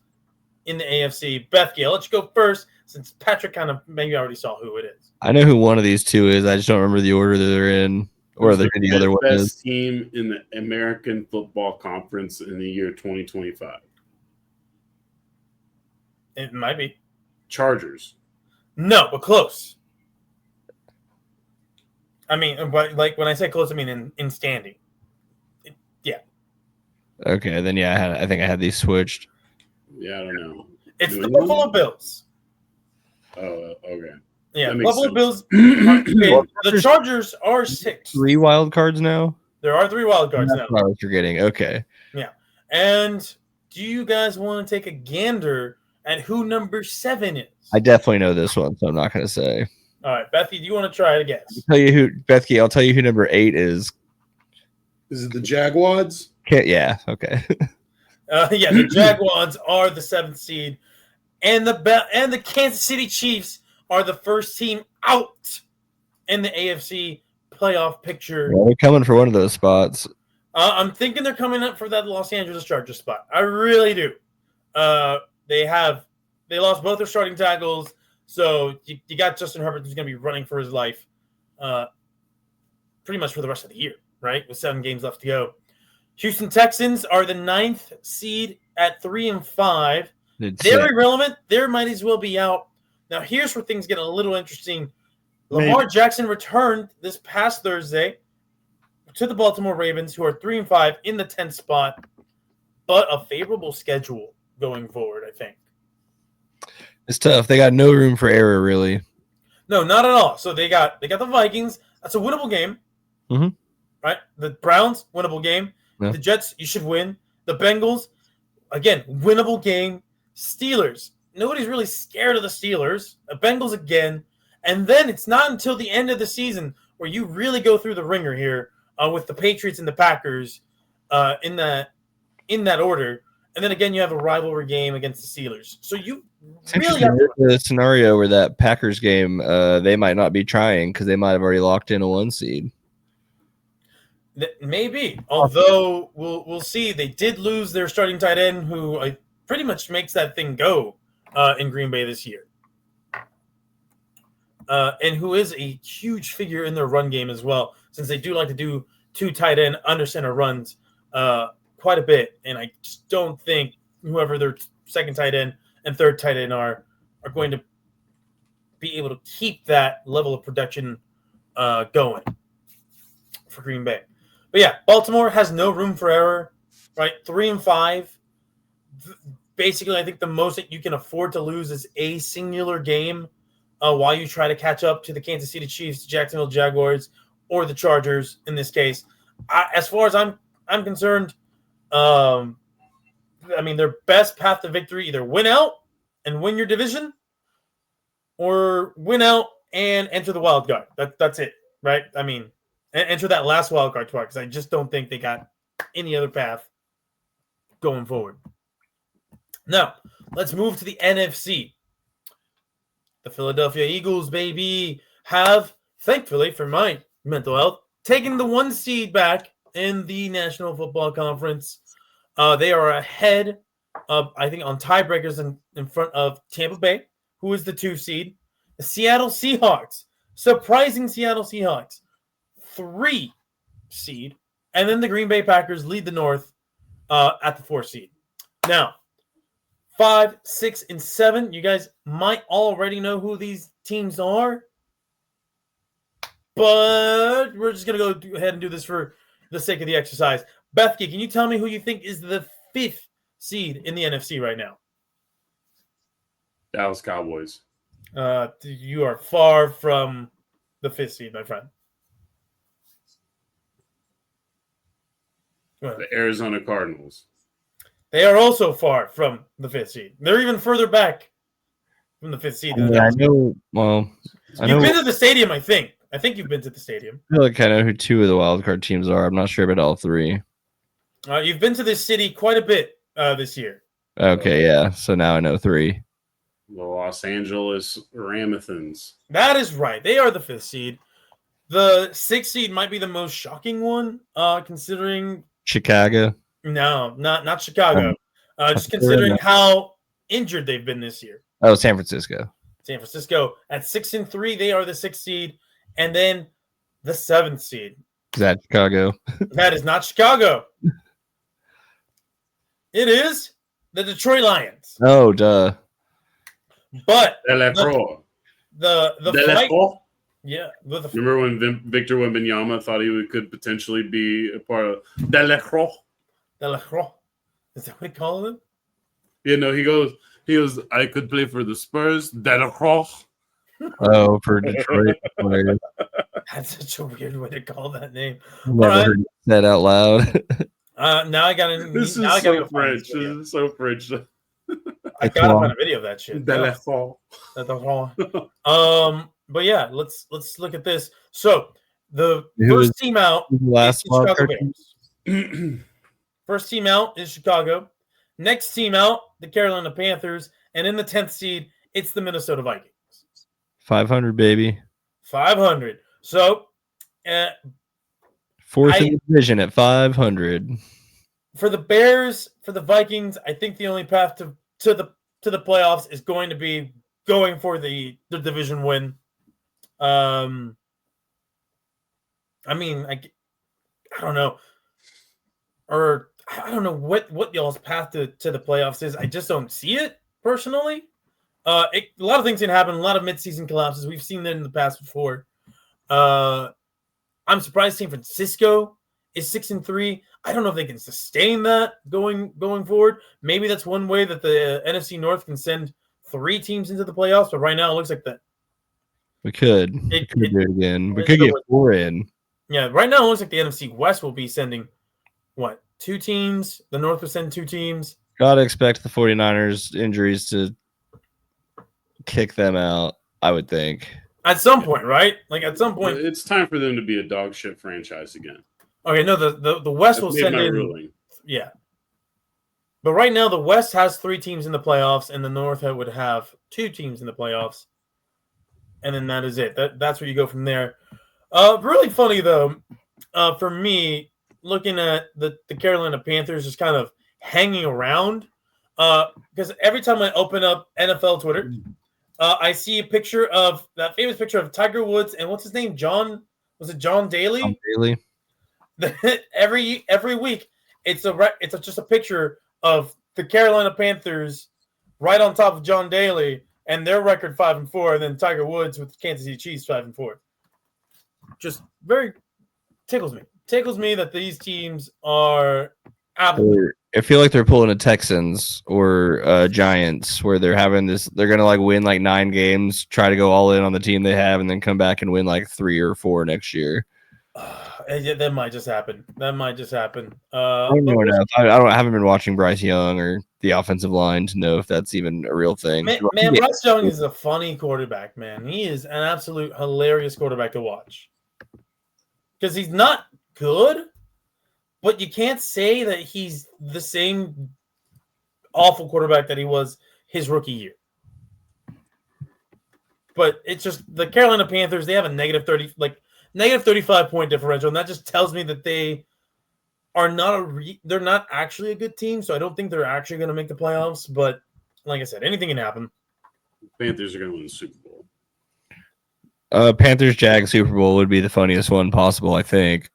in the AFC? Bethke, I'll let you go first, since Patrick kind of maybe already saw who it is. I know who one of these two is. I just don't remember the order that they're in, or Who's the other one best is. team in the American Football Conference in the year 2025. It might be. Chargers. No, but close. I mean, like when I say close, I mean in standing. Yeah. Okay, then yeah, I think I had these switched. Yeah, I don't know. It's New the England? Buffalo Bills. Oh, okay. Yeah, That makes Buffalo sense. Bills. The Chargers are 6. 3 wild cards now? There are 3 wild cards now. That's what I was forgetting. Okay. And do you guys want to take a gander at who number 7 is? I definitely know this one, so I'm not going to say. All right, Bethy, do you want to try it again? Bethke, I'll tell you who number 8 is. Is it the Jaguars? Yeah, okay. Yeah, the Jaguars are the 7th seed, and the Kansas City Chiefs are the first team out in the AFC playoff picture. Well, they're coming for one of those spots. I'm thinking they're coming up for that Los Angeles Chargers spot. I really do. They lost both their starting tackles, so you got Justin Herbert who's going to be running for his life, pretty much for the rest of the year, right? With 7 games left to go. Houston Texans are the 9th seed at 3-5. They're irrelevant. They might as well be out. Now, here's where things get a little interesting. Lamar Jackson returned this past Thursday to the Baltimore Ravens, who are 3-5 in the 10th spot, but a favorable schedule going forward, I think. It's tough. They got no room for error, really. No, not at all. So they got the Vikings. That's a winnable game. Mhm. Right? The Browns, winnable game. Yeah. The Jets, you should win. The Bengals, again, winnable game. Steelers, nobody's really scared of the Steelers. The Bengals again. And then it's not until the end of the season where you really go through the ringer here with the Patriots and the Packers in that order. And then again, you have a rivalry game against the Steelers. So you really have to. The scenario where that Packers game, they might not be trying because they might have already locked in a 1 seed. Maybe. Although we'll see. They did lose their starting tight end, who pretty much makes that thing go in Green Bay this year. And who is a huge figure in their run game as well, since they do like to do 2 tight end under center runs quite a bit. And I just don't think whoever their second tight end and third tight end are going to be able to keep that level of production going for Green Bay. But yeah, Baltimore has no room for error, right? 3-5. Basically, I think the most that you can afford to lose is a singular game while you try to catch up to the Kansas City Chiefs, Jacksonville Jaguars, or the Chargers in this case. As far as I'm concerned, I mean, their best path to victory, either win out and win your division, or win out and enter the wild card. That's it, right? I mean, enter that last wild card spot, because I just don't think they got any other path going forward. Now, let's move to the NFC. The Philadelphia Eagles, baby, have, thankfully for my mental health, taken the 1 seed back in the National Football Conference. They are ahead of, I think, on tiebreakers in front of Tampa Bay, who is the 2 seed. The Seattle Seahawks, surprising Seattle Seahawks, 3 seed, and then the Green Bay Packers lead the North at the 4 seed. Now, 5, 6, and 7. You guys might already know who these teams are, but we're just gonna go ahead and do this for the sake of the exercise. Bethke, can you tell me who you think is the 5th seed in the NFC right now? Dallas Cowboys. You are far from the 5th seed, my friend. Go ahead. The Arizona Cardinals. They are also far from the 5th seed. They're even further back from the 5th seed. Than I know. Well, I You've know. been to the stadium, I think. I think you've been to the stadium. I feel like I know who 2 of the wild card teams are. I'm not sure about all 3. You've been to this city quite a bit this year. Okay, yeah. So now I know 3. The Los Angeles Ramathans. That is right. They are the 5th seed. The 6th seed might be the most shocking one, considering Chicago. no, not Chicago. Just fair considering enough. how injured they've been this year. Oh, San Francisco. San Francisco at 6-3, they are the 6th seed, and then the 7th seed. Is that Chicago? That is not Chicago. It is the Detroit Lions. Oh, duh. But Delacroix. the flight, Delacroix. yeah, the Remember when Victor Wembanyama thought he could potentially be a part of Delacroix? Delacroix. Is that what he called it? You know, he goes, I could play for the Spurs. Delacroix. Oh, for Detroit players. That's such a weird way to call that name. Never right. heard that out loud. Now I gotta. This now I is gotta so go find this French. video. This is so French. I gotta find a video of that shit. Delacroix. But yeah, let's look at this. So the Who first is team out the last is wild Chicago card team? Bears. First team out is Chicago. Next team out, the Carolina Panthers, and in the 10th seed, it's the Minnesota Vikings. 500, baby. 500. So, 4th in the division at 500. for the Bears, for the Vikings, I think the only path to the playoffs is going to be going for the division win. I mean, I don't know, or I don't know what y'all's path to the playoffs is. I just don't see it personally. A lot of things can happen. A lot of midseason collapses. We've seen that in the past before. I'm surprised San Francisco is 6-3. I don't know if they can sustain that going forward. Maybe that's one way that the NFC North can send 3 teams into the playoffs. But right now, it looks like that. We could. It- We could do it again. We it- could get 4 in. Yeah, right now it looks like the NFC West will be sending 2 teams. The North will send 2 teams. Gotta expect the 49ers injuries to kick them out, I would think. At some point, right? Like at some point. It's time for them to be a dog shit franchise again. Okay, no, the West will I've made send my in. ruling. Yeah. But right now, the West has 3 teams in the playoffs, and the North would have 2 teams in the playoffs. And then that is it. That's where you go from there. Really funny, though, for me, looking at the Carolina Panthers just kind of hanging around. Because every time I open up NFL Twitter, I see a picture of that famous picture of Tiger Woods and what's his name? Was it John Daly? Really? every week it's just a picture of the Carolina Panthers right on top of John Daly and their record 5-4, and then Tiger Woods with the Kansas City Chiefs 5-4. Just very tickles me that these teams are absolutely. I feel like they're pulling a Texans or Giants where they're having this. They're gonna like win like 9 games, try to go all in on the team they have, and then come back and win like 3 or 4 next year. Yeah, that might just happen. I haven't been watching Bryce Young or the offensive line to know if that's even a real thing. Man, Bryce Young is a funny quarterback, man. He is an absolute hilarious quarterback to watch. Because he's not good, but you can't say that he's the same awful quarterback that he was his rookie year. But it's just the Carolina Panthers, they have a negative 35 point differential, and that just tells me that they are they're not actually a good team, so I don't think they're actually going to make the playoffs, but like I said, anything can happen. Panthers are going to win the Super Bowl. Panthers Jag Super Bowl would be the funniest one possible, I think.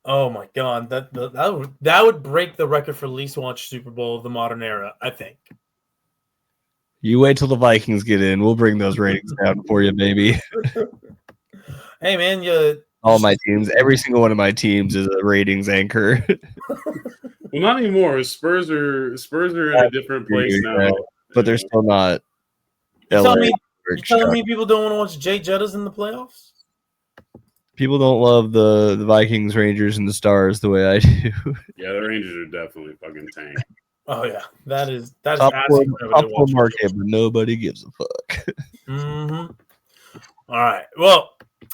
Oh my god, that would break the record for least watched Super Bowl of the modern era, I think. You wait till the Vikings get in. We'll bring those ratings down for you, baby. Hey man, All my teams, every single one of my teams is a ratings anchor. Well, not anymore. Spurs are in a different place now. But they're still not. you LA telling me people don't want to watch Jay Jettas in the playoffs? People don't love the Vikings, Rangers, and the Stars the way I do. Yeah, the Rangers are definitely fucking tank. Oh yeah, that is Top asking for everybody to watch. market, but nobody gives a fuck. Mm-hmm. All right. Well,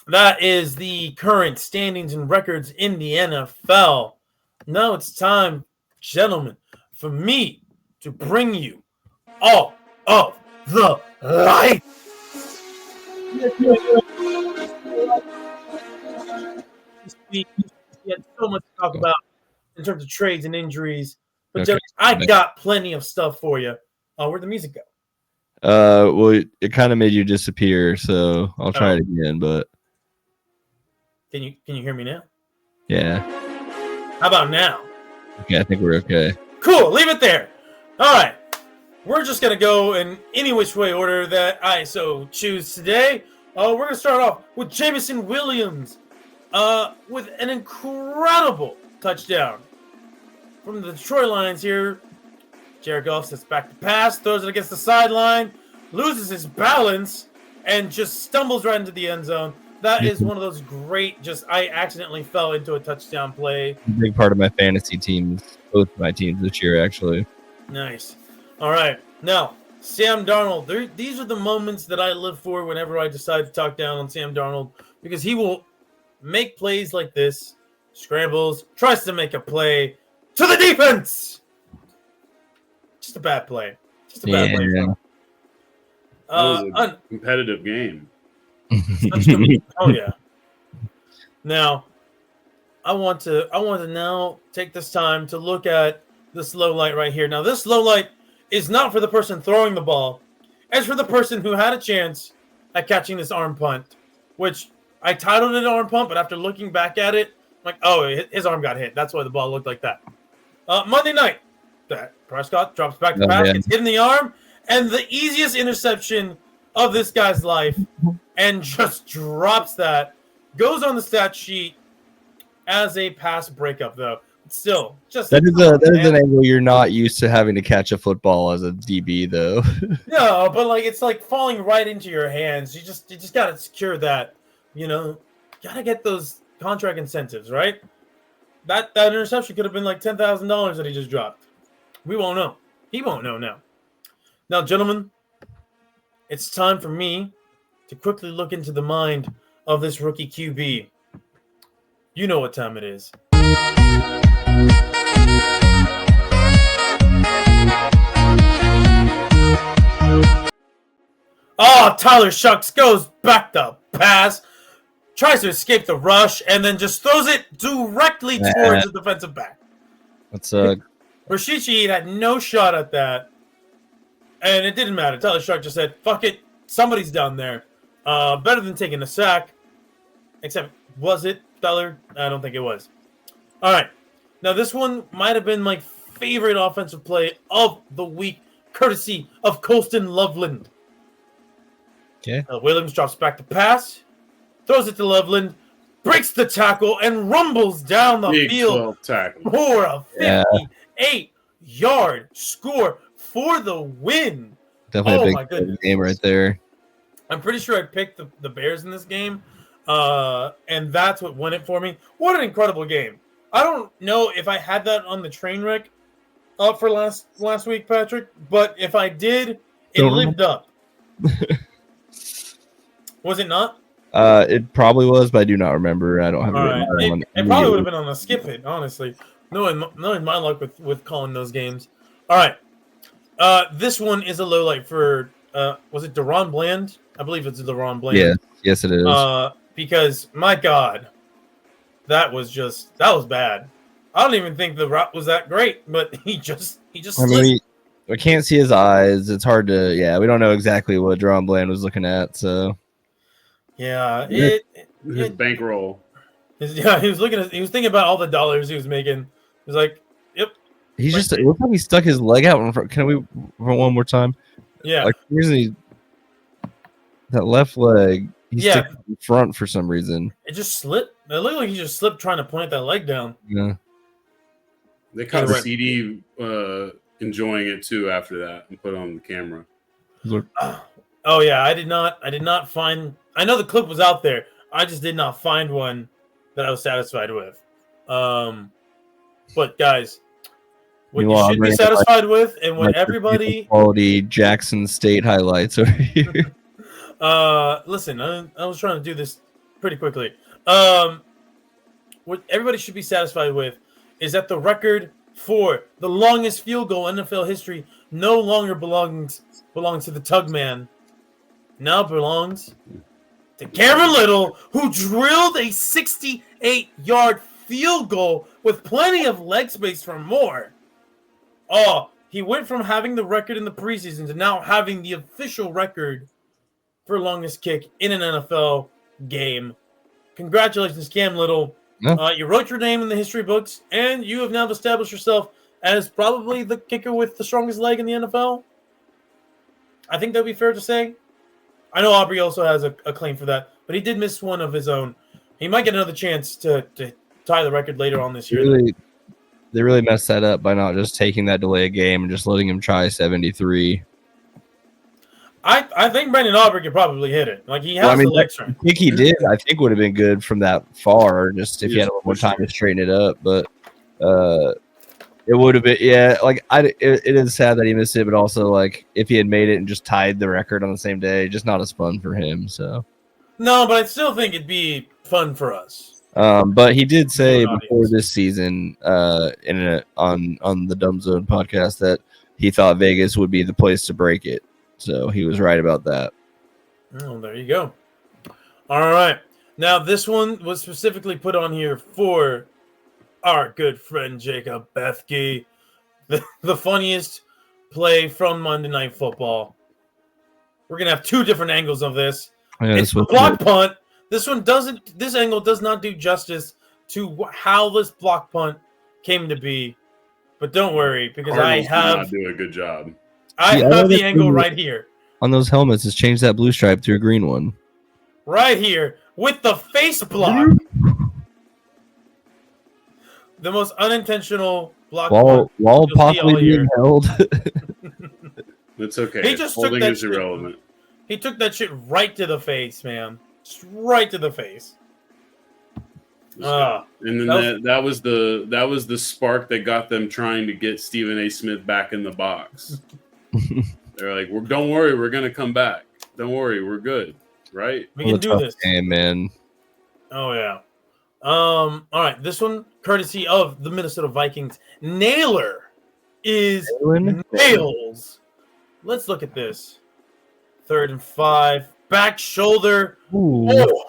that is the current standings and records in the NFL. Now it's time, gentlemen, for me to bring you all of the light. We had so much to talk about in terms of trades and injuries, but Okay. I got plenty of stuff for you. Where'd the music go? Well, it kind of made you disappear, so I'll try it again. But Can you hear me now? yeah, How about now? okay, I think we're okay. Cool, leave it there. All right. We're just going to go in any which way order that I so choose today. We're going to start off with Jameson Williams with an incredible touchdown from the Detroit Lions here. Jared Goff sets back to pass, throws it against the sideline, loses his balance, and just stumbles right into the end zone. That is one of those great, I accidentally fell into a touchdown play. A big part of my fantasy teams, both of my teams this year, actually. Nice. All right. Now, Sam Darnold. These are the moments that I live for whenever I decide to talk down on Sam Darnold, because he will make plays like this, scrambles, tries to make a play to the defense. Just a bad play. Just a bad play. Yeah. That was a competitive game. Oh yeah. Now, I want to now take this time to look at this low light right here. Now, this low light is not for the person throwing the ball. It's for the person who had a chance at catching this arm punt, which I titled it arm punt, but after looking back at it, I'm like, oh, his arm got hit. That's why the ball looked like that. Monday night, that Prescott drops back to pass, gets hit in the arm, and the easiest interception of this guy's life, and just drops that. Goes on the stat sheet as a pass breakup, though. Still, just that is an angle you're not used to having to catch a football as a DB, though. No, but it's like falling right into your hands. You just gotta secure that. Gotta get those contract incentives, right? That interception could have been like $10,000 that he just dropped. We won't know. He won't know now. Now, gentlemen, it's time for me to quickly look into the mind of this rookie QB. You know what time it is. Oh, Tyler Shucks goes back to pass, tries to escape the rush, and then just throws it directly towards the defensive back. That's Rashid Shaheed had no shot at that, and it didn't matter. Tyler Shucks just said, fuck it, somebody's down there. Better than taking a sack. Except, was it, Tyler? I don't think it was. All right. Now, this one might have been my favorite offensive play of the week, courtesy of Colston Loveland. okay. Williams drops back to pass, throws it to Loveland, breaks the tackle, and rumbles down the Big field 12 tackle. for a 58-yard score for the win. Definitely my a big goodness. game right there. I'm pretty sure I picked the Bears in this game, and that's what won it for me. What an incredible game. I don't know if I had that on the train wreck for last week, Patrick, but if I did, it lived up. Was it not? It probably was, but I do not remember. I don't have it All written right. down. It probably would have been on the skip it, honestly. Knowing my luck with calling those games. All right. This one is a low light for was it Deron Bland? I believe it's Deron Bland. Yes, it is. Because my God, that was bad. I don't even think the route was that great, but he just. I mean, we can't see his eyes. It's hard to. Yeah, we don't know exactly what Deron Bland was looking at. So. Yeah, His it bankroll. yeah. He was thinking about all the dollars he was making. He was like, "Yep, He's Like- just it looks like he stuck his leg out in front. Can we run one more time? yeah, Like here's that left leg. He Yeah. sticks in front for some reason. it just slipped. It looked like he just slipped trying to plant that leg down." Yeah. They caught Right. CD enjoying it too after that and put it on the camera. Oh yeah, I did not find. I know the clip was out there. I just did not find one that I was satisfied with. But guys, what you Meanwhile, should I'm be ready to satisfied with, and what Like, everybody quality Jackson State highlights over here. listen, I was trying to do this pretty quickly. What everybody should be satisfied with is that the record for the longest field goal in NFL history no longer belongs to the Tugman. Now belongs to Cameron Little, who drilled a 68-yard field goal with plenty of leg space for more. Oh, he went from having the record in the preseason to now having the official record for longest kick in an NFL game. Congratulations, Cam Little. Yeah. You wrote your name in the history books, and you have now established yourself as probably the kicker with the strongest leg in the NFL. I think that'd be fair to say. I know Aubrey also has a claim for that, but he did miss one of his own. He might get another chance to tie the record later on this year. They really messed that up by not just taking that delay of game and just letting him try 73. I think Brandon Aubrey could probably hit it. Like, he has Well, I mean, the leg strength. I think he did. I think would have been good from that far, just if he had a little more Just time to straighten it up. But it would have been, yeah. Like it is sad that he missed it, but also like if he had made it and just tied the record on the same day, just not as fun for him. So, No, but I still think it'd be fun for us. but he did say Good before audience. this season, on the Dumb Zone podcast, that he thought Vegas would be the place to break it. So he was right about that. Oh, there you go. All right. Now, this one was specifically put on here for our good friend Jacob Bethke, the funniest play from Monday Night Football. We're gonna have two different angles of this. Yeah, It's this the was block punt. This angle does not do justice to how this block punt came to be. But don't worry, because Cardinals did I not do a good job. have Yeah, the that's angle really- right here. on those helmets. Is change that blue stripe to a green one. Right here with the face block. The most unintentional block. While you'll see possibly all year. being held. It's okay. He just took Holding that is shit. irrelevant. He took that shit right to the face, man. Just right to the face. And then That that was the spark that got them trying to get Stephen A. Smith back in the box. They're like, "Don't worry, we're gonna come back. Don't worry, we're good, right?" We can do this. Game, man. Oh yeah. All right. This one, courtesy of the Minnesota Vikings. Naylor is nails. Let's look at this. 3rd and 5. Back shoulder. Ooh. Oh,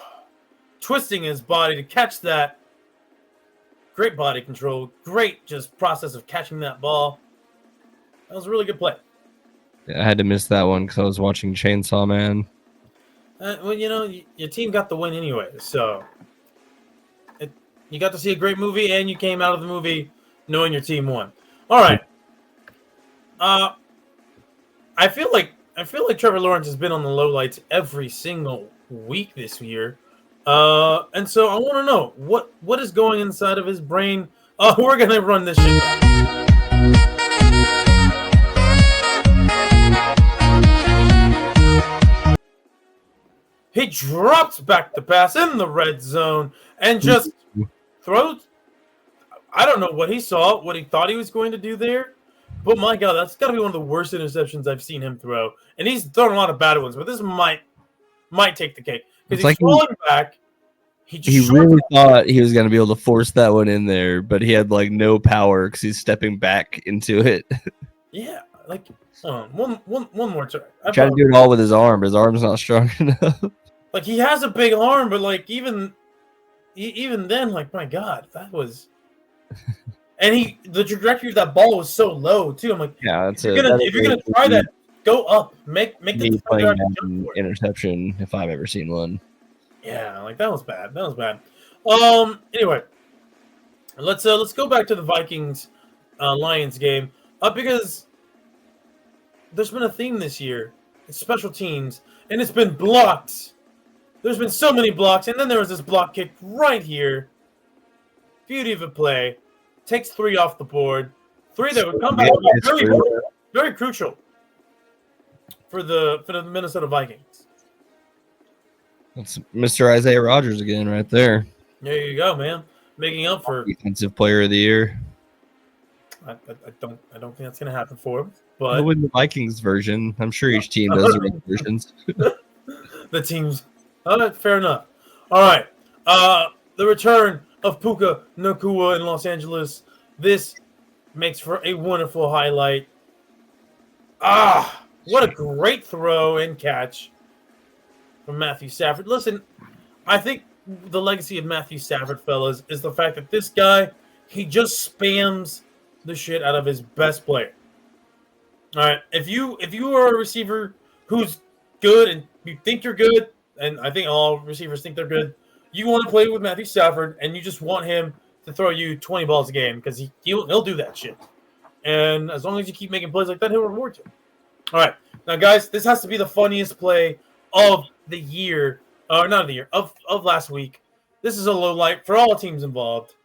twisting his body to catch that. Great body control. Great just process of catching that ball. That was a really good play. I had to miss that one because I was watching Chainsaw Man. Well, you know, your team got the win anyway, so you got to see a great movie, and you came out of the movie knowing your team won. All right. I feel like Trevor Lawrence has been on the lowlights every single week this year, and so I want to know what is going inside of his brain. We're gonna run this shit back. He drops back the pass in the red zone and just throws. I don't know what he saw, what he thought he was going to do there, but my God, that's got to be one of the worst interceptions I've seen him throw. And he's thrown a lot of bad ones, but this might take the cake because It's he's like falling back. He just really thought he was going to be able to force that one in there, but he had like no power because he's stepping back into it. yeah, like one more try. Trying to do it all with his arm, but his arm's not strong enough. Like he has a big arm, but like even then, like my God, that was. And the trajectory of that ball was so low too. I'm like, Yeah, that's if you're gonna try that, go up, make the He's playing yard Madden jump for it. interception if I've ever seen one. Yeah, like that was bad. That was bad. Anyway, let's go back to the Vikings Lions game. Because there's been a theme this year. It's special teams, and it's been blocks. There's been so many blocks, and then there was this block kick right here. Beauty of a play. Takes 3 off the board. 3 that would come back to be very, very crucial for the Minnesota Vikings. That's Mr. Isaiah Rogers again, right there. There you go, man. Making up for. Defensive Player of the Year. I don't think that's gonna happen for him. But But with the Vikings version, I'm sure each team does their own versions. the teams. All right, fair enough. All right. The return of Puka Nacua in Los Angeles. This makes for a wonderful highlight. What a great throw and catch from Matthew Stafford. Listen, I think the legacy of Matthew Stafford, fellas, is the fact that this guy, he just spams the shit out of his best player. All right, if you are a receiver who's good and you think you're good, and I think all receivers think they're good, you want to play with Matthew Stafford, and you just want him to throw you 20 balls a game because he'll do that shit. And as long as you keep making plays like that, he'll reward you. All right, now guys, this has to be the funniest play of the year, or not of the year, of last week. This is a low light for all teams involved.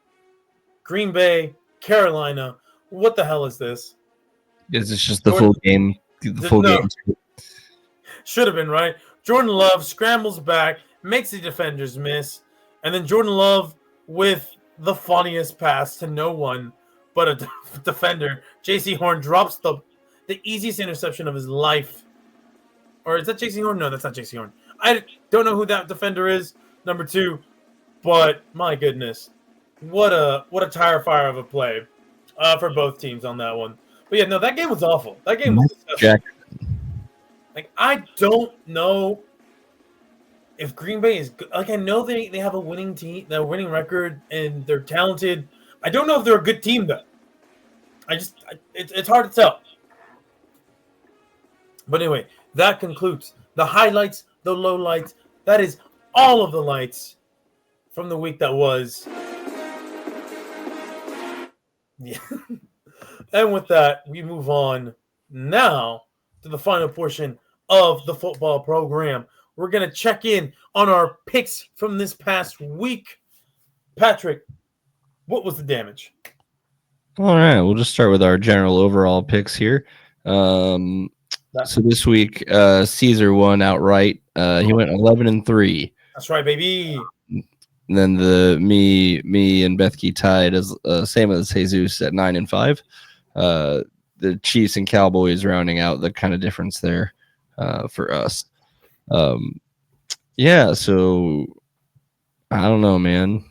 Green Bay, Carolina. What the hell is this? Is this just the full game? The full No. game. Should have been, right? Jordan Love scrambles back, makes the defenders miss, and then Jordan Love with the funniest pass to no one but a defender. J.C. Horn drops the easiest interception of his life. Or is that J.C. Horn? No, that's not J.C. Horn. I don't know who that defender is, number 2, but my goodness. What a tire fire of a play for both teams on that one. But yeah, no, that game was awful. That game was disgusting. Jack. Like, I don't know if Green Bay is good. Like, I know they have a winning team, a winning record, and they're talented. I don't know if they're a good team, though. It's hard to tell. But anyway, that concludes the highlights, the lowlights. That is all of the lights from the week that was. Yeah. And with that, we move on now to the final portion of the football program. We're going to check in on our picks from this past week. Patrick, what was the damage? All right, we'll just start with our general overall picks here. So this week, Caesar won outright. He went 11-3. That's right, baby. And then me and Bethke tied as same as Jesus at 9-5. The Chiefs and Cowboys rounding out the kind of difference there for us. Yeah, so I don't know, man.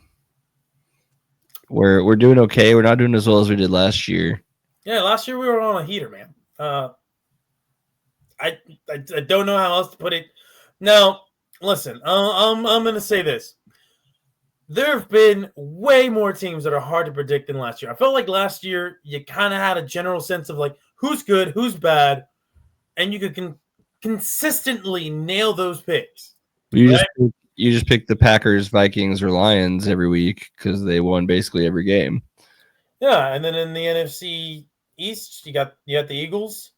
We're doing okay. We're not doing as well as we did last year. Yeah, last year we were on a heater, man. I don't know how else to put it. Now, listen, I'm going to say this. There have been way more teams that are hard to predict than last year. I felt like last year you kind of had a general sense of like who's good, who's bad, and you could consistently nail those picks. You just pick the Packers, Vikings, or Lions every week because they won basically every game. Yeah, and then in the NFC East, you got the Eagles.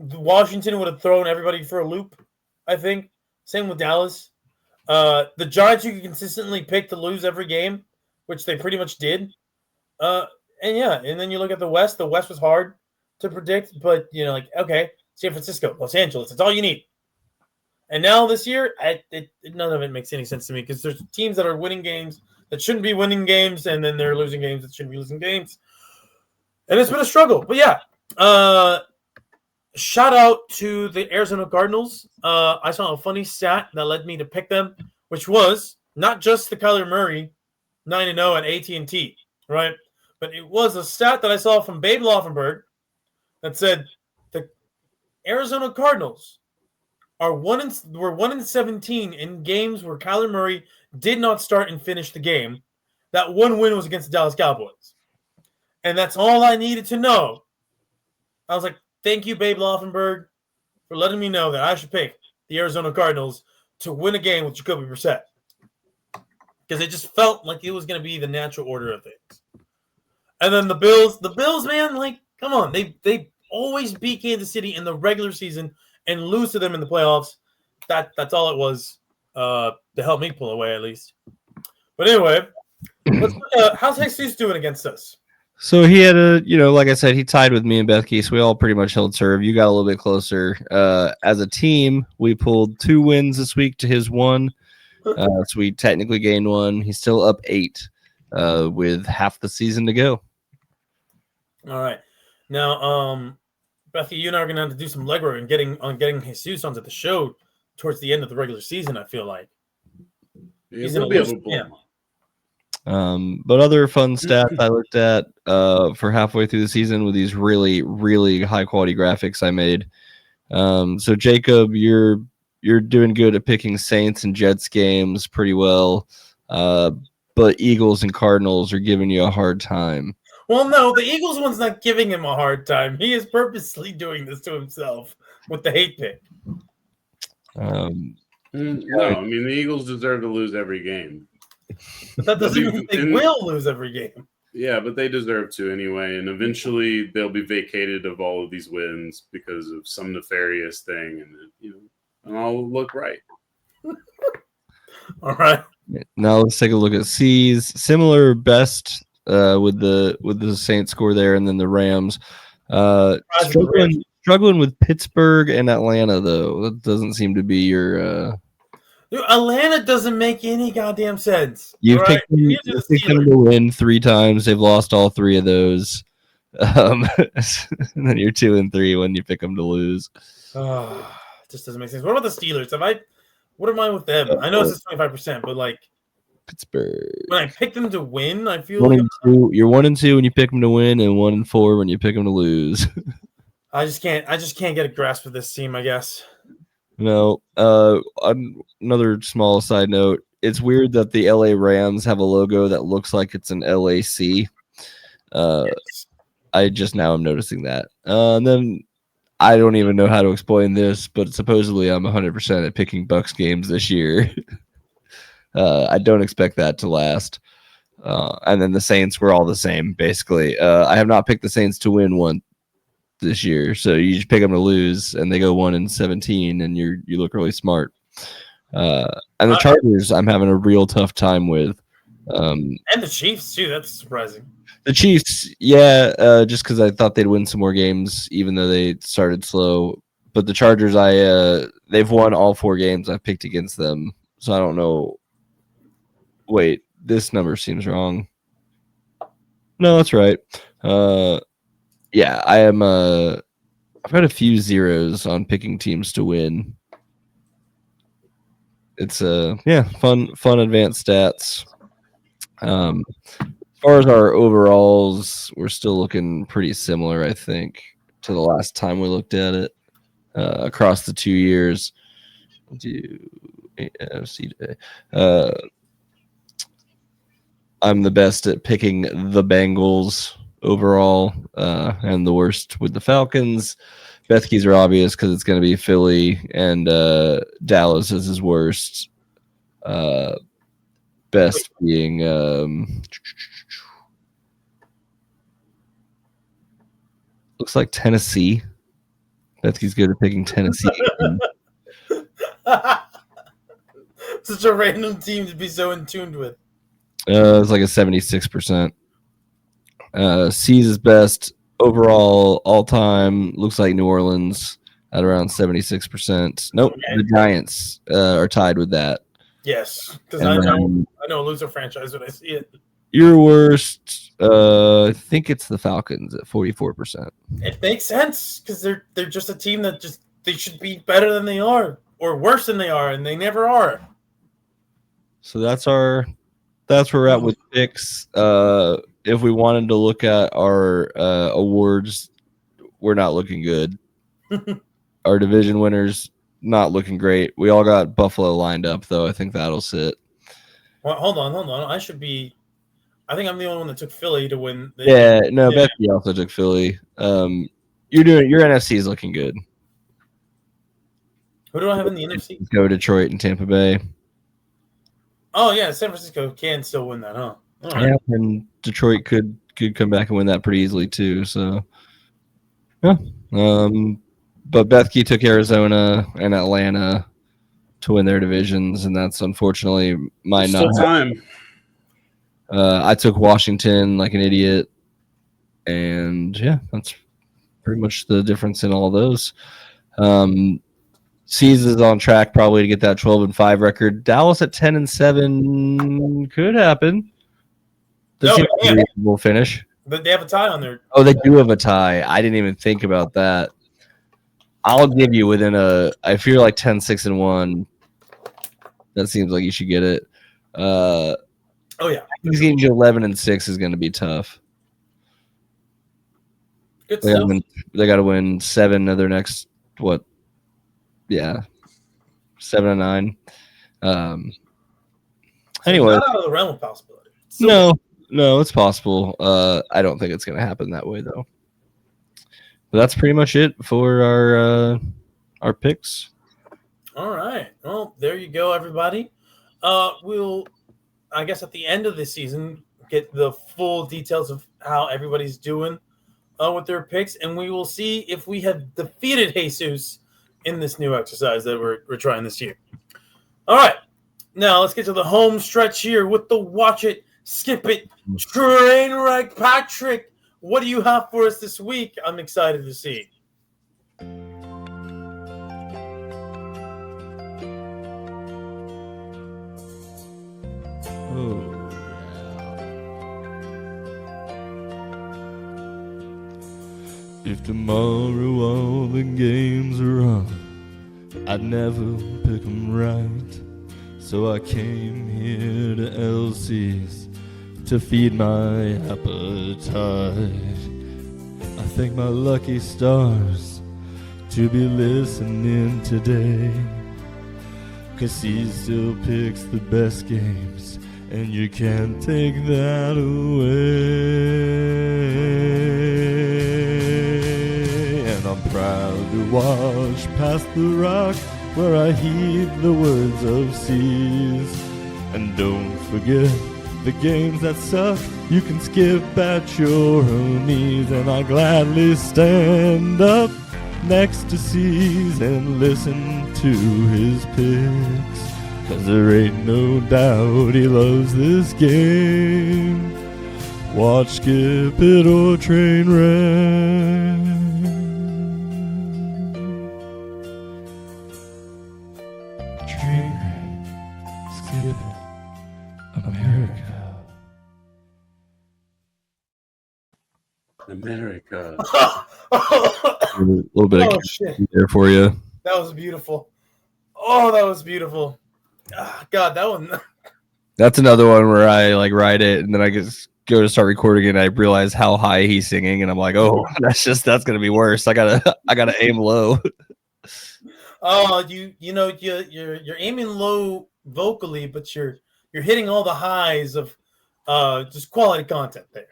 Washington would have thrown everybody for a loop, I think. Same with Dallas. The Giants you can consistently pick to lose every game, which they pretty much did. And then you look at the West. The West was hard to predict, but like okay, San Francisco, Los Angeles, that's all you need. And now this year, none of it makes any sense to me because there's teams that are winning games that shouldn't be winning games, and then they're losing games that shouldn't be losing games. And it's been a struggle. But yeah, shout out to the Arizona Cardinals. I saw a funny stat that led me to pick them, which was not just the Kyler Murray 9-0 at AT&T, right? But it was a stat that I saw from Babe Laufenberg that said the Arizona Cardinals were 1-17 in games where Kyler Murray did not start and finish the game. That one win was against the Dallas Cowboys. And that's all I needed to know. I was like, thank you, Babe Laufenberg, for letting me know that I should pick the Arizona Cardinals to win a game with Jacoby Brissett because it just felt like it was going to be the natural order of things. And then the Bills, man, like, come on, they always beat Kansas City in the regular season and lose to them in the playoffs. That's all it was to help me pull away at least. But anyway, how's Jesus doing against us? So he had like I said, he tied with me and Bethke, so we all pretty much held serve. You got a little bit closer. As a team, we pulled 2 wins this week to his 1. So we technically gained 1. He's still up 8 with half the season to go. All right. Now, Bethke, you and I are going to have to do some legwork and getting Jesus onto the show towards the end of the regular season, I feel like. Yeah, we'll be able to pull him up. But other fun stats I looked at for halfway through the season with these really, really high quality graphics I made. So Jacob, you're doing good at picking Saints and Jets games pretty well. But Eagles and Cardinals are giving you a hard time. Well, no, the Eagles one's not giving him a hard time. He is purposely doing this to himself with the hate pick. No, I mean, the Eagles deserve to lose every game. But that doesn't mean they will lose every game. Yeah, but they deserve to anyway. And eventually they'll be vacated of all of these wins because of some nefarious thing. And I'll look right. All right. Now let's take a look at C's. Similar best with the Saints score there, and then the Rams. Struggling with Pittsburgh and Atlanta, though. That doesn't seem to be your... Dude, Atlanta doesn't make any goddamn sense. You picked them to win 3 times. They've lost all 3 of those. And then you're 2-3 when you pick them to lose. It just doesn't make sense. What about the Steelers? What am I with them? I know it's 25%, but like Pittsburgh. when I pick them to win, I feel 1 like and 2. You're 1-2 when you pick them to win, and 1-4 when you pick them to lose. I just can't get a grasp of this team, I guess. No. Another small side note. It's weird that the LA Rams have a logo that looks like it's an LAC. I just now am noticing that. And then I don't even know how to explain this, but supposedly I'm 100% at picking Bucks games this year. I don't expect that to last. And then the Saints were all the same, basically. I have not picked the Saints to win one this year, so you just pick them to lose, and they go 1-17, and you look really smart. And the Chargers, I'm having a real tough time with. And the Chiefs too. That's surprising. The Chiefs, yeah, just because I thought they'd win some more games, even though they started slow. But the Chargers, they've won all 4 games I've picked against them, so I don't know. Wait, this number seems wrong. No, that's right. Yeah, I am. I've got a few zeros on picking teams to win. It's fun advanced stats. As far as our overalls, we're still looking pretty similar, I think, to the last time we looked at it across the 2 years. I'm the best at picking the Bengals overall, and the worst with the Falcons. Bethke's are obvious because it's going to be Philly, and Dallas is his worst. Best being looks like Tennessee. Bethke's good at picking Tennessee. Such a random team to be so in tune with. It's like a 76%. C's is best overall all time. Looks like New Orleans at around 76%. Nope, okay. The Giants are tied with that. Yes, because I know a loser franchise when I see it. Your worst, I think it's the Falcons at 44%. It makes sense because they're just a team that they should be better than they are or worse than they are, and they never are. So that's where we're at with picks. If we wanted to look at our awards, we're not looking good. Our division winners, not looking great. We all got Buffalo lined up, though. I think that'll sit. Well, hold on. I think I'm the only one that took Philly to win. Becky also took Philly. Your NFC is looking good. Who do I have in the NFC? Go Detroit and Tampa Bay. Oh yeah, San Francisco can still win that, huh? All right. Yeah, and Detroit could come back and win that pretty easily too. So, yeah. But Bethke took Arizona and Atlanta to win their divisions, and that's unfortunately might Still not. time. I took Washington like an idiot, and yeah, that's pretty much the difference in all those. Seas is on track probably to get that 12-5 record. Dallas at 10-7 could happen. Does seem like a reasonable finish. But they have a tie on there. Oh, they do have a tie. I didn't even think about that. I'll give you within I feel like 10-6-1. That seems like you should get it. Oh yeah. He's getting you 11-6 is going to be tough. Good They stuff. got to win 7 of their next what? Yeah, 7-9. Anyway, Not out of the realm of possibility. no, it's possible. I don't think it's going to happen that way though. But that's pretty much it for our picks. All right. Well, there you go, everybody. We'll, I guess, at the end of the season, get the full details of how everybody's doing with their picks, and we will see if we have defeated Jesus in this new exercise that we're trying this year. All right. Now let's get to the home stretch here with the Watch It, Skip It, Train Wreck. Patrick, what do you have for us this week? I'm excited to see. Oh, if tomorrow all the games are on, I'd never pick 'em right. So I came here to LC's to feed my appetite. I thank my lucky stars to be listening today, 'cause he still picks the best games, and you can't take that away. And I'm proud to watch past the rock where I heed the words of seas. And don't forget the games that suck, you can skip at your own ease. And I gladly stand up next to Seas and listen to his picks, 'cause there ain't no doubt he loves this game. Watch, Skip It, or Train Wreck. Train Wreck, Skip It, America. America. A little bit Oh, of shit. there for you. That was beautiful. Oh, that was beautiful. God, that one. That's another one where I like write it and then I just go to start recording and I realize how high he's singing and I'm like, oh, that's gonna be worse. I gotta aim low. Oh, you're aiming low vocally, but you're hitting all the highs of just quality content there.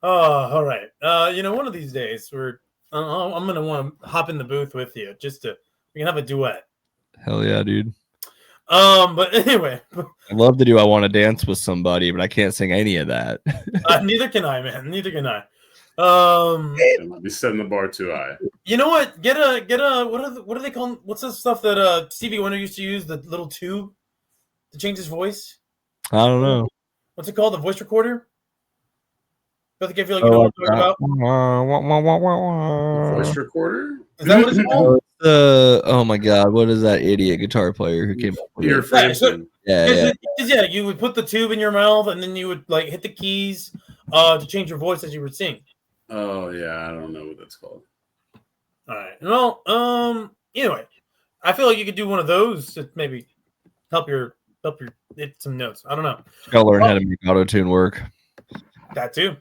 Oh, all right. One of these days I'm gonna want to hop in the booth with you we can have a duet. Hell yeah, dude. But anyway, I love to do I Want to Dance with Somebody, but I can't sing any of that. neither can I, man. Neither can I. I might be setting the bar too high. You know what? Get a what are they called? What's the stuff that Stevie Wonder used to use? The little tube to change his voice. I don't know. What's it called? The voice recorder. I think I feel like you know what I'm talking about. Voice recorder? Is that what it's called? Oh my god, what is that idiot guitar player who came up with Peter it? Frampton. Yeah. You would put the tube in your mouth and then you would like hit the keys to change your voice as you would sing. Oh yeah, I don't know what that's called. All right. Well, anyway, I feel like you could do one of those to maybe help your hit some notes. I don't know. Gotta learn how to make auto tune work. That too.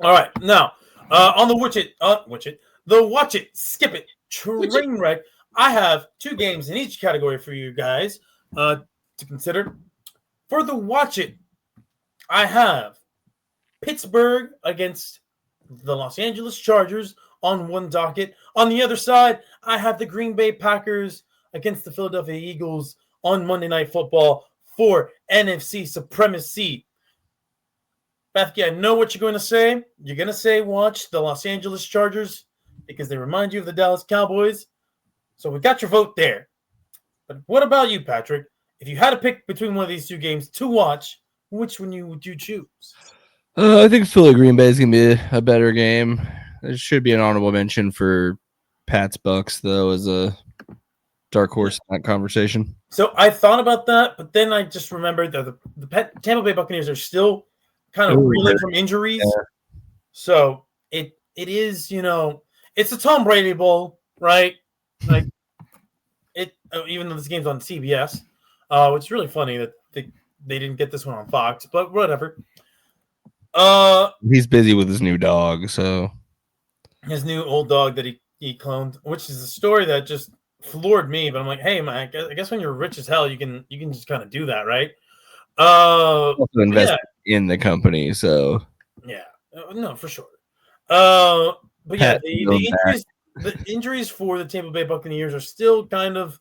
All right. Now, on the Watch It, Skip It, Train Wreck, I have 2 games in each category for you guys to consider. For the Watch It, I have Pittsburgh against the Los Angeles Chargers on one docket. On the other side, I have the Green Bay Packers against the Philadelphia Eagles on Monday Night Football for NFC supremacy. Bethke, I know what you're going to say. You're going to say watch the Los Angeles Chargers because they remind you of the Dallas Cowboys. So we got your vote there. But what about you, Patrick? If you had to pick between one of these two games to watch, which one would you choose? I think Philly Green Bay is going to be a better game. There should be an honorable mention for Pats Bucks, though, as a dark horse in that conversation. So I thought about that, but then I just remembered that the Tampa Bay Buccaneers are still kind of reeling from injuries. Yeah. So it is, it's a Tom Brady Bowl, right? Like it, even though this game's on CBS, which is really funny that they didn't get this one on Fox, but whatever. He's busy with his new dog, so his new old dog that he cloned, which is a story that just floored me. But I'm like, hey, man, I guess when you're rich as hell, you can just kind of do that, right? Also invest in the company, so yeah, no, for sure. But yeah, the injuries for the Tampa Bay Buccaneers are still kind of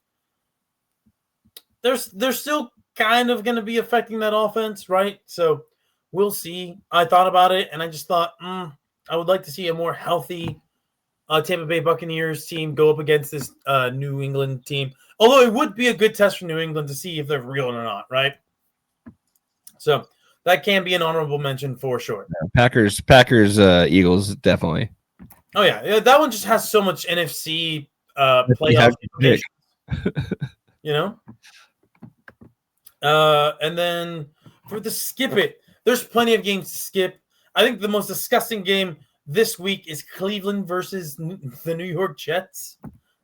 they're still kind of going to be affecting that offense, right? So we'll see. I thought about it, and I just thought, I would like to see a more healthy Tampa Bay Buccaneers team go up against this New England team. Although it would be a good test for New England to see if they're real or not, right? So that can be an honorable mention for sure. Packers, Eagles, definitely. Oh yeah, that one just has so much NFC playoff implications, And then for the skip it, there's plenty of games to skip. I think the most disgusting game this week is Cleveland versus the New York Jets.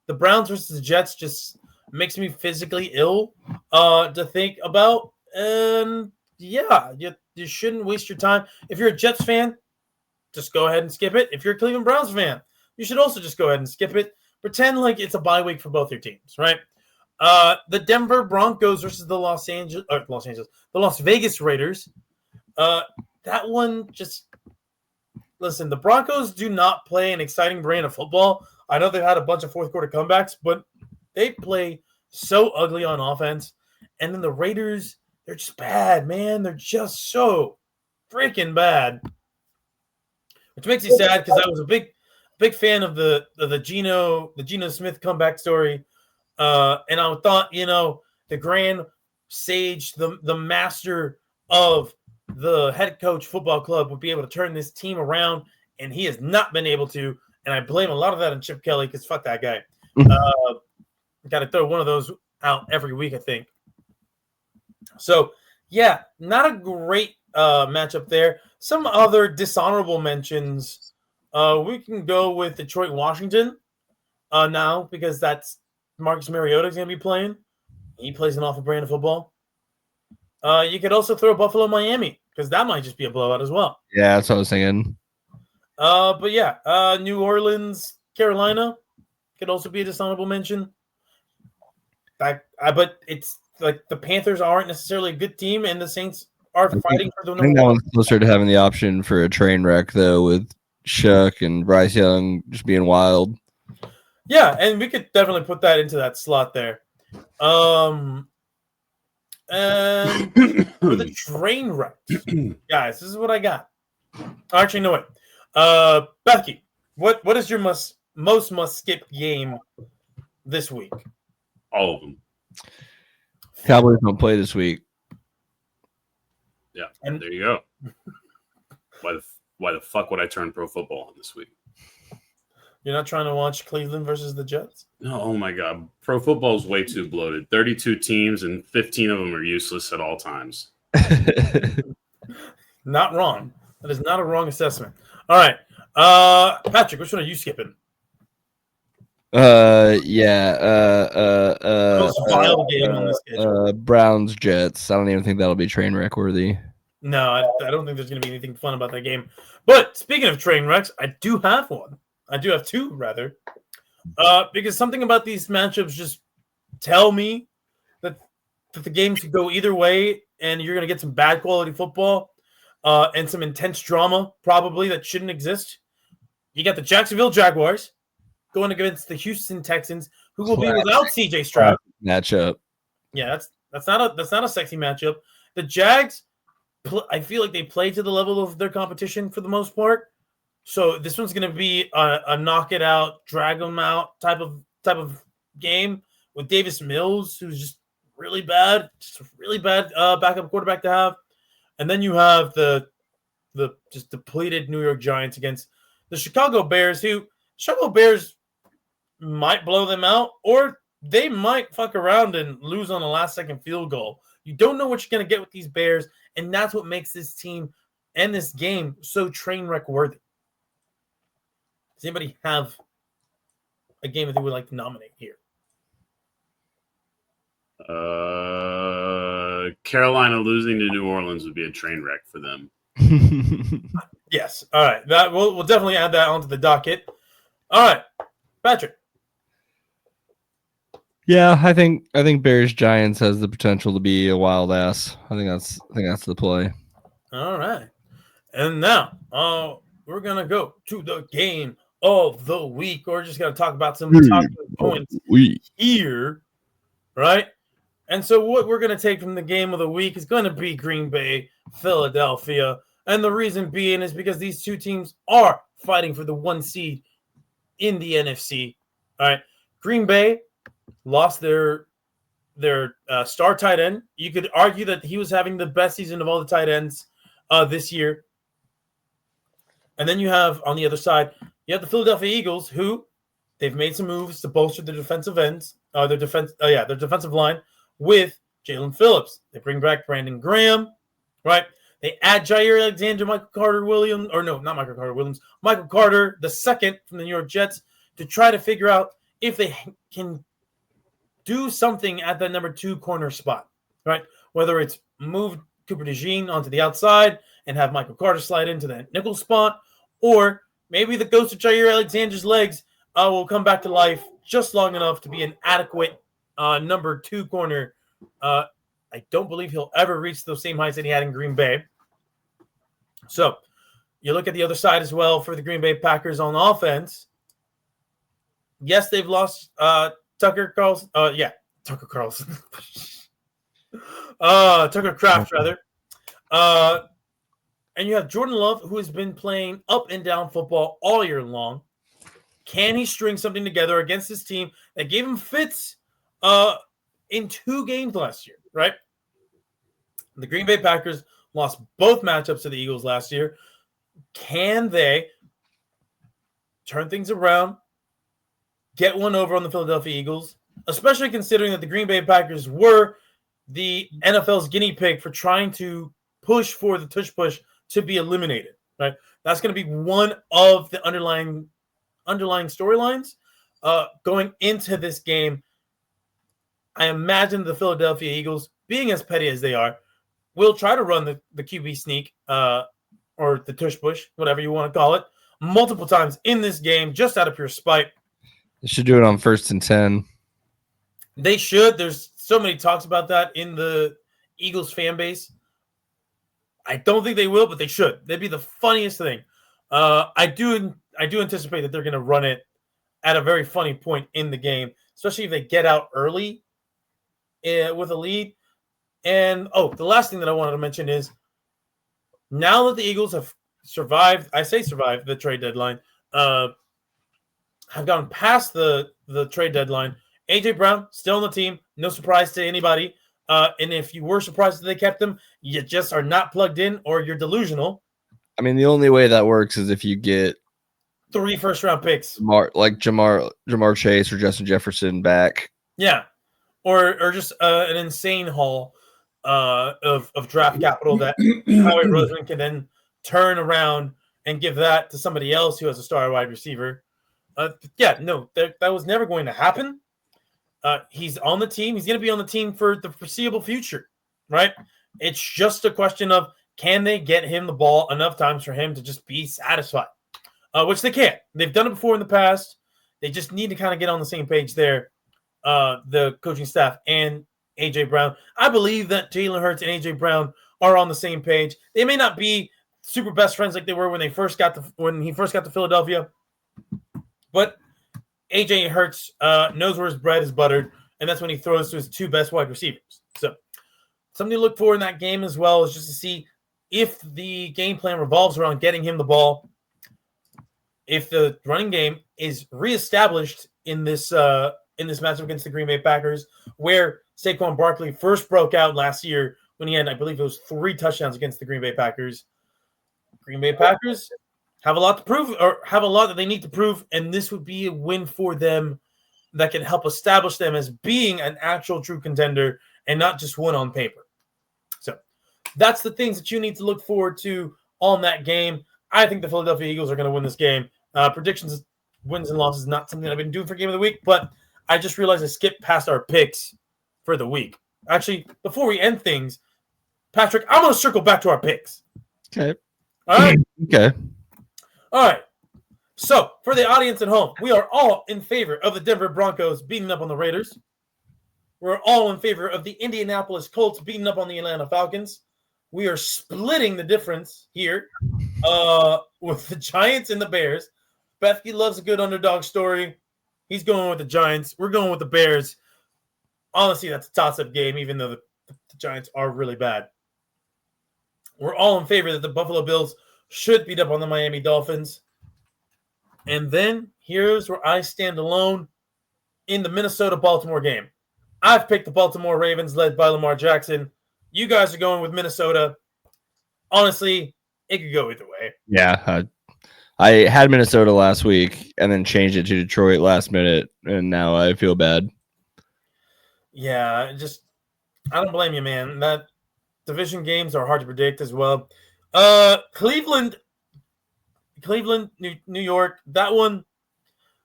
The Browns versus the Jets just makes me physically ill to think about. And yeah, you shouldn't waste your time. If you're a Jets fan, just go ahead and skip it. If you're a Cleveland Browns fan, you should also just go ahead and skip it. Pretend like it's a bye week for both your teams, right? The Denver Broncos versus the Las Vegas Raiders. That one just listen. The Broncos do not play an exciting brand of football. I know they've had a bunch of fourth quarter comebacks, but they play so ugly on offense. And then the Raiders, they're just bad, man. They're just so freaking bad. Which makes me sad because I was a big fan of the Geno Smith comeback story. And I thought, the grand sage, the master of the head coach football club would be able to turn this team around, and he has not been able to. And I blame a lot of that on Chip Kelly because fuck that guy. Got to throw one of those out every week, I think. So, yeah, not a great matchup there. Some other dishonorable mentions. We can go with Detroit, Washington now because that's Marcus Mariota is going to be playing. He plays an awful brand of football. You could also throw Buffalo, Miami because that might just be a blowout as well. Yeah, that's what I was thinking. But yeah, New Orleans, Carolina could also be a dishonorable mention. But it's like the Panthers aren't necessarily a good team, and the Saints are fighting for the number one. I think that one's closer to having the option for a train wreck, though, with Shuck and Bryce Young just being wild. Yeah, and we could definitely put that into that slot there. And for the train wreck, guys, this is what I got. Actually, no wait. Becky, what is your most must skip game this week? All of them. Cowboys don't play this week. Yeah, and there you go. Why the fuck would I turn pro football on this week? You're not trying to watch Cleveland versus the Jets? No, oh my God. Pro football is way too bloated. 32 teams and 15 of them are useless at all times. Not wrong. That is not a wrong assessment. All right. Patrick, which one are you skipping? Most vile game on this schedule. Browns Jets. I don't even think that'll be train wreck worthy. No, I don't think there's going to be anything fun about that game. But speaking of train wrecks, I do have one. I do have two, rather. Because something about these matchups just tell me that the games could go either way, and you're going to get some bad quality football and some intense drama, probably, that shouldn't exist. You got the Jacksonville Jaguars going against the Houston Texans, who will be without CJ Stroud. Matchup. Yeah, that's not a sexy matchup. The Jags, I feel like they play to the level of their competition for the most part. So this one's going to be a knock it out, drag them out type of game with Davis Mills, who's just really bad, backup quarterback to have. And then you have the just depleted New York Giants against the Chicago Bears, who Chicago Bears might blow them out, or they might fuck around and lose on a last-second field goal. You don't know what you're going to get with these Bears, and that's what makes this team and this game so train wreck worthy. Does anybody have a game that they would like to nominate here? Carolina losing to New Orleans would be a train wreck for them. Yes. All right. That we'll definitely add that onto the docket. All right, Patrick. Yeah, I think Bears Giants has the potential to be a wild ass. I think that's the play. All right. And now we're gonna go to the game of the week. We're just gonna talk about some talking points here, right? And so what we're gonna take from the game of the week is gonna be Green Bay, Philadelphia. And the reason being is because these two teams are fighting for the 1 seed in the NFC. All right. Green Bay lost their star tight end. You could argue that he was having the best season of all the tight ends this year. And then you have on the other side, you have the Philadelphia Eagles, who they've made some moves to bolster their defensive ends, their defensive line with Jalen Phillips. They bring back Brandon Graham, right? They add Jair Alexander, Michael Carter the second from the New York Jets to try to figure out if they can do something at that number 2 corner spot, right? Whether it's move Cooper DeJean onto the outside and have Michael Carter slide into that nickel spot, or maybe the ghost of Jair Alexander's legs will come back to life just long enough to be an adequate number 2 corner. I don't believe he'll ever reach those same heights that he had in Green Bay. So you look at the other side as well for the Green Bay Packers on offense. Yes, they've lost Tucker Carlson. Tucker Carlson. Tucker Kraft, rather. And you have Jordan Love, who has been playing up and down football all year long. Can he string something together against this team that gave him fits in 2 games last year, right? The Green Bay Packers lost both matchups to the Eagles last year. Can they turn things around, get one over on the Philadelphia Eagles, especially considering that the Green Bay Packers were the NFL's guinea pig for trying to push for the tush push to be eliminated, right? That's going to be one of the underlying storylines going into this game. I imagine the Philadelphia Eagles, being as petty as they are, will try to run the QB sneak or the tush push, whatever you want to call it, multiple times in this game just out of pure spite. They should do it on 1st and 10. They should. There's so many talks about that in the Eagles fan base. I don't think they will, but they should. That'd be the funniest thing. I do anticipate that they're going to run it at a very funny point in the game, especially if they get out early with a lead. And, the last thing that I wanted to mention is now that the Eagles have survived the trade deadline, have gone past the trade deadline, A.J. Brown still on the team, no surprise to anybody. And if you were surprised that they kept him, you just are not plugged in or you're delusional. I mean, the only way that works is if you get 3 first-round picks. Jamar Chase or Justin Jefferson back. Yeah. Or just an insane haul of draft capital that Howie Roseman can then turn around and give that to somebody else who has a star wide receiver. That was never going to happen. He's on the team. He's going to be on the team for the foreseeable future, right? It's just a question of, can they get him the ball enough times for him to just be satisfied, which they can't. They've done it before in the past. They just need to kind of get on the same page there, the coaching staff and A.J. Brown. I believe that Jalen Hurts and A.J. Brown are on the same page. They may not be super best friends like they were when he first got to Philadelphia, But AJ Hurts knows where his bread is buttered, and that's when he throws to his two best wide receivers. So something to look for in that game as well is just to see if the game plan revolves around getting him the ball. If the running game is reestablished in this matchup against the Green Bay Packers, where Saquon Barkley first broke out last year when he had, I believe it was 3 touchdowns against the Green Bay Packers. Green Bay Packers have a lot to prove, or have a lot that they need to prove, and this would be a win for them that can help establish them as being an actual true contender and not just one on paper. So that's the things that you need to look forward to on that game. I think the Philadelphia Eagles are going to win this game. Predictions, wins and losses, not something I've been doing for Game of the Week, but I just realized I skipped past our picks for the week. Actually, before we end things, Patrick, I'm going to circle back to our picks. Okay. All right? Okay. All right. So, for the audience at home, we are all in favor of the Denver Broncos beating up on the Raiders. We're all in favor of the Indianapolis Colts beating up on the Atlanta Falcons. We are splitting the difference here with the Giants and the Bears. Bethke loves a good underdog story. He's going with the Giants. We're going with the Bears. Honestly, that's a toss-up game, even though the Giants are really bad. We're all in favor that the Buffalo Bills should beat up on the Miami Dolphins. And then here's where I stand alone in the Minnesota-Baltimore game. I've picked the Baltimore Ravens led by Lamar Jackson. You guys are going with Minnesota. Honestly, it could go either way. Yeah. I had Minnesota last week and then changed it to Detroit last minute, and now I feel bad. Yeah, I don't blame you, man. That division games are hard to predict as well. Cleveland, New York, that one,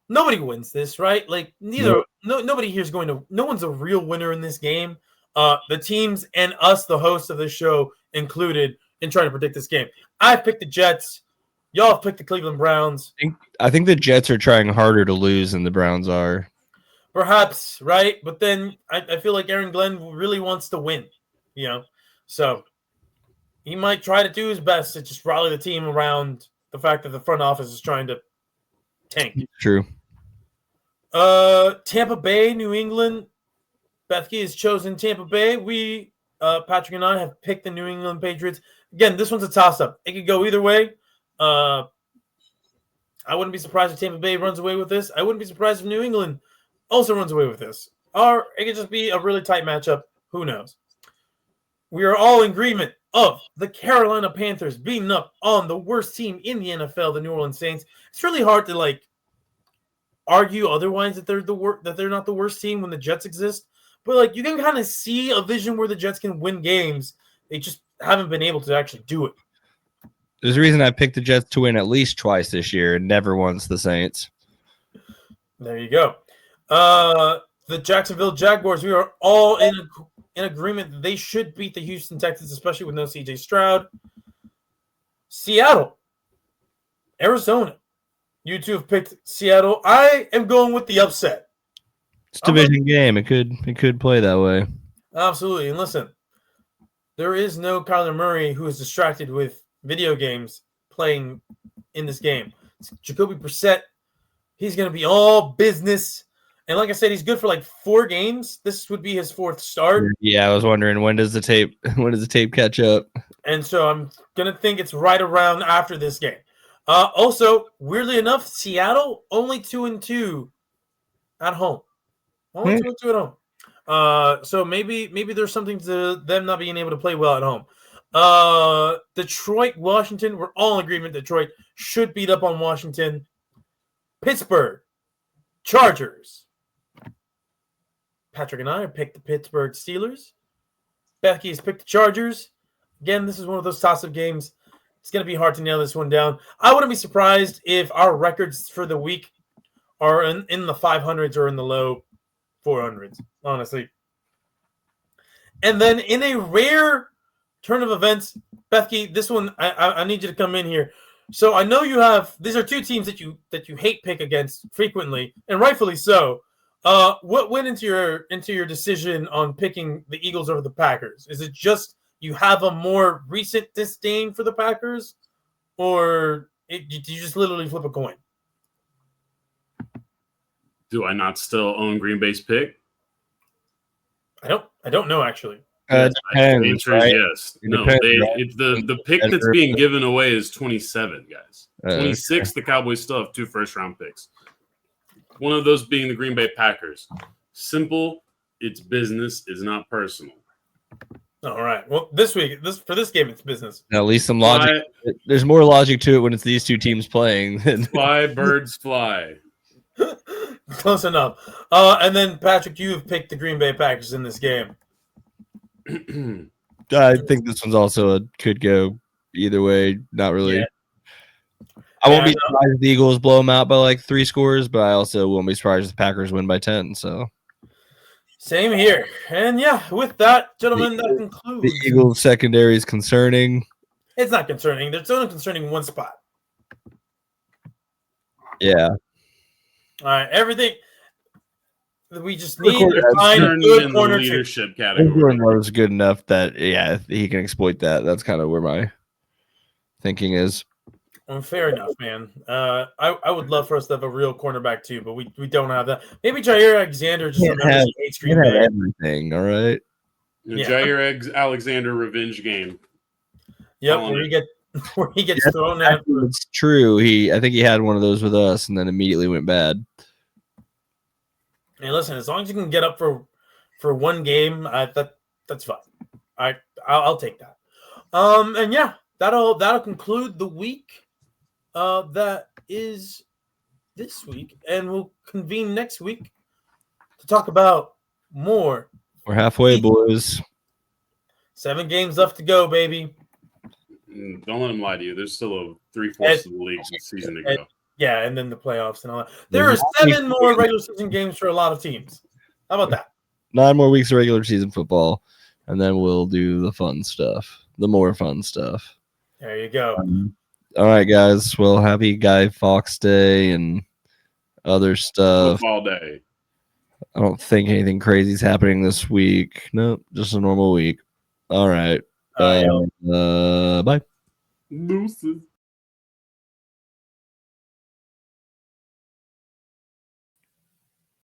nobody wins this, right? Like nobody here's going to. No one's a real winner in this game. The teams and us, the hosts of this show, included in trying to predict this game. I've picked the Jets. Y'all have picked the Cleveland Browns. I think the Jets are trying harder to lose than the Browns are. Perhaps, right? But then I feel like Aaron Glenn really wants to win, So he might try to do his best to just rally the team around the fact that the front office is trying to tank. True. Tampa Bay, New England. Bethke has chosen Tampa Bay. We, Patrick and I, have picked the New England Patriots. Again, this one's a toss-up. It could go either way. I wouldn't be surprised if Tampa Bay runs away with this. I wouldn't be surprised if New England also runs away with this. Or it could just be a really tight matchup. Who knows? We are all in agreement of the Carolina Panthers beating up on the worst team in the NFL, the New Orleans Saints. It's really hard to argue otherwise that they're not the worst team when the Jets exist. But you can kind of see a vision where the Jets can win games. They just haven't been able to actually do it. There's a reason I picked the Jets to win at least twice this year and never once the Saints. There you go. The Jacksonville Jaguars, we are all in agreement that they should beat the Houston Texans, especially with no CJ Stroud. Seattle, Arizona. You two have picked Seattle. I am going with the upset. It's a division game. It could play that way. Absolutely. And listen, there is no Kyler Murray who is distracted with video games playing in this game. It's Jacoby Brissett. He's going to be all business. And like I said, he's good for 4 games. This would be his 4th start. Yeah, I was wondering when does the tape catch up? And so I'm going to think it's right around after this game. Also, weirdly enough, Seattle only 2-2 at home. Only 2-2 at home. So maybe there's something to them not being able to play well at home. Detroit, Washington, we're all in agreement Detroit should beat up on Washington. Pittsburgh, Chargers. Patrick and I have picked the Pittsburgh Steelers. Becky has picked the Chargers. Again, this is one of those toss-up games. It's going to be hard to nail this one down. I wouldn't be surprised if our records for the week are in the 500s or in the low 400s, honestly. And then in a rare turn of events, Bethke, this one, I need you to come in here. So I know you have, these are 2 teams that you hate pick against frequently, and rightfully so. What went into your decision on picking the Eagles over the Packers? Is it just you have a more recent disdain for the Packers, or did you just literally flip a coin? Do I not still own Green Bay's pick? I don't know actually. Depends, The answer is right? yes. It No, depends, they, right? it's the pick that's being given away is 27, guys. Okay. 26, the Cowboys still have 2 first-round picks. One of those being the Green Bay Packers. Simple, it's business, it's not personal. All right. Well, this for this game, it's business. At least some logic. There's more logic to it when it's these two teams playing. Fly, birds, fly. Close enough. And then Patrick, you have picked the Green Bay Packers in this game. I think this one's also could go either way. Not really. Yeah. I won't be Yeah, surprised if the Eagles blow them out by like 3 scores, but I also won't be surprised if the Packers win by 10. So Same here. And yeah, with that, gentlemen, that the concludes. Eagles secondary is concerning. It's not concerning. It's only concerning one spot. Yeah. All right. Everything we just need Concerning to find a Concerning good in the corner two. leadership Jordan category. Love is good enough that he can exploit that. That's kind of where my thinking is. Well, fair enough, man. I would love for us to have a real cornerback too, but we don't have that. Maybe Jair Alexander just Can't remembers have- he hates You Green can have Bay. everything, all right. The Yeah. Jair Alexander revenge game. Yep, on where he gets Yeah, thrown at. It's true. I think he had one of those with us and then immediately went bad. Hey, listen, as long as you can get up for one game, that's fine. I'll take that. And yeah, that'll conclude the week. That is this week, and we'll convene next week to talk about more. We're halfway, boys. 7 games left to go, baby. Don't let him lie to you. There's still a 3/4 of the league's season to go. Yeah, and then the playoffs and all that. There are 7 more regular season games for a lot of teams. How about that? 9 more weeks of regular season football, and then we'll do the fun stuff, the more fun stuff. There you go. All right, guys. Well, happy Guy Fawkes Day and other stuff. Football day. I don't think anything crazy is happening this week. Nope, just a normal week. All right. All right, Bye. Deuces.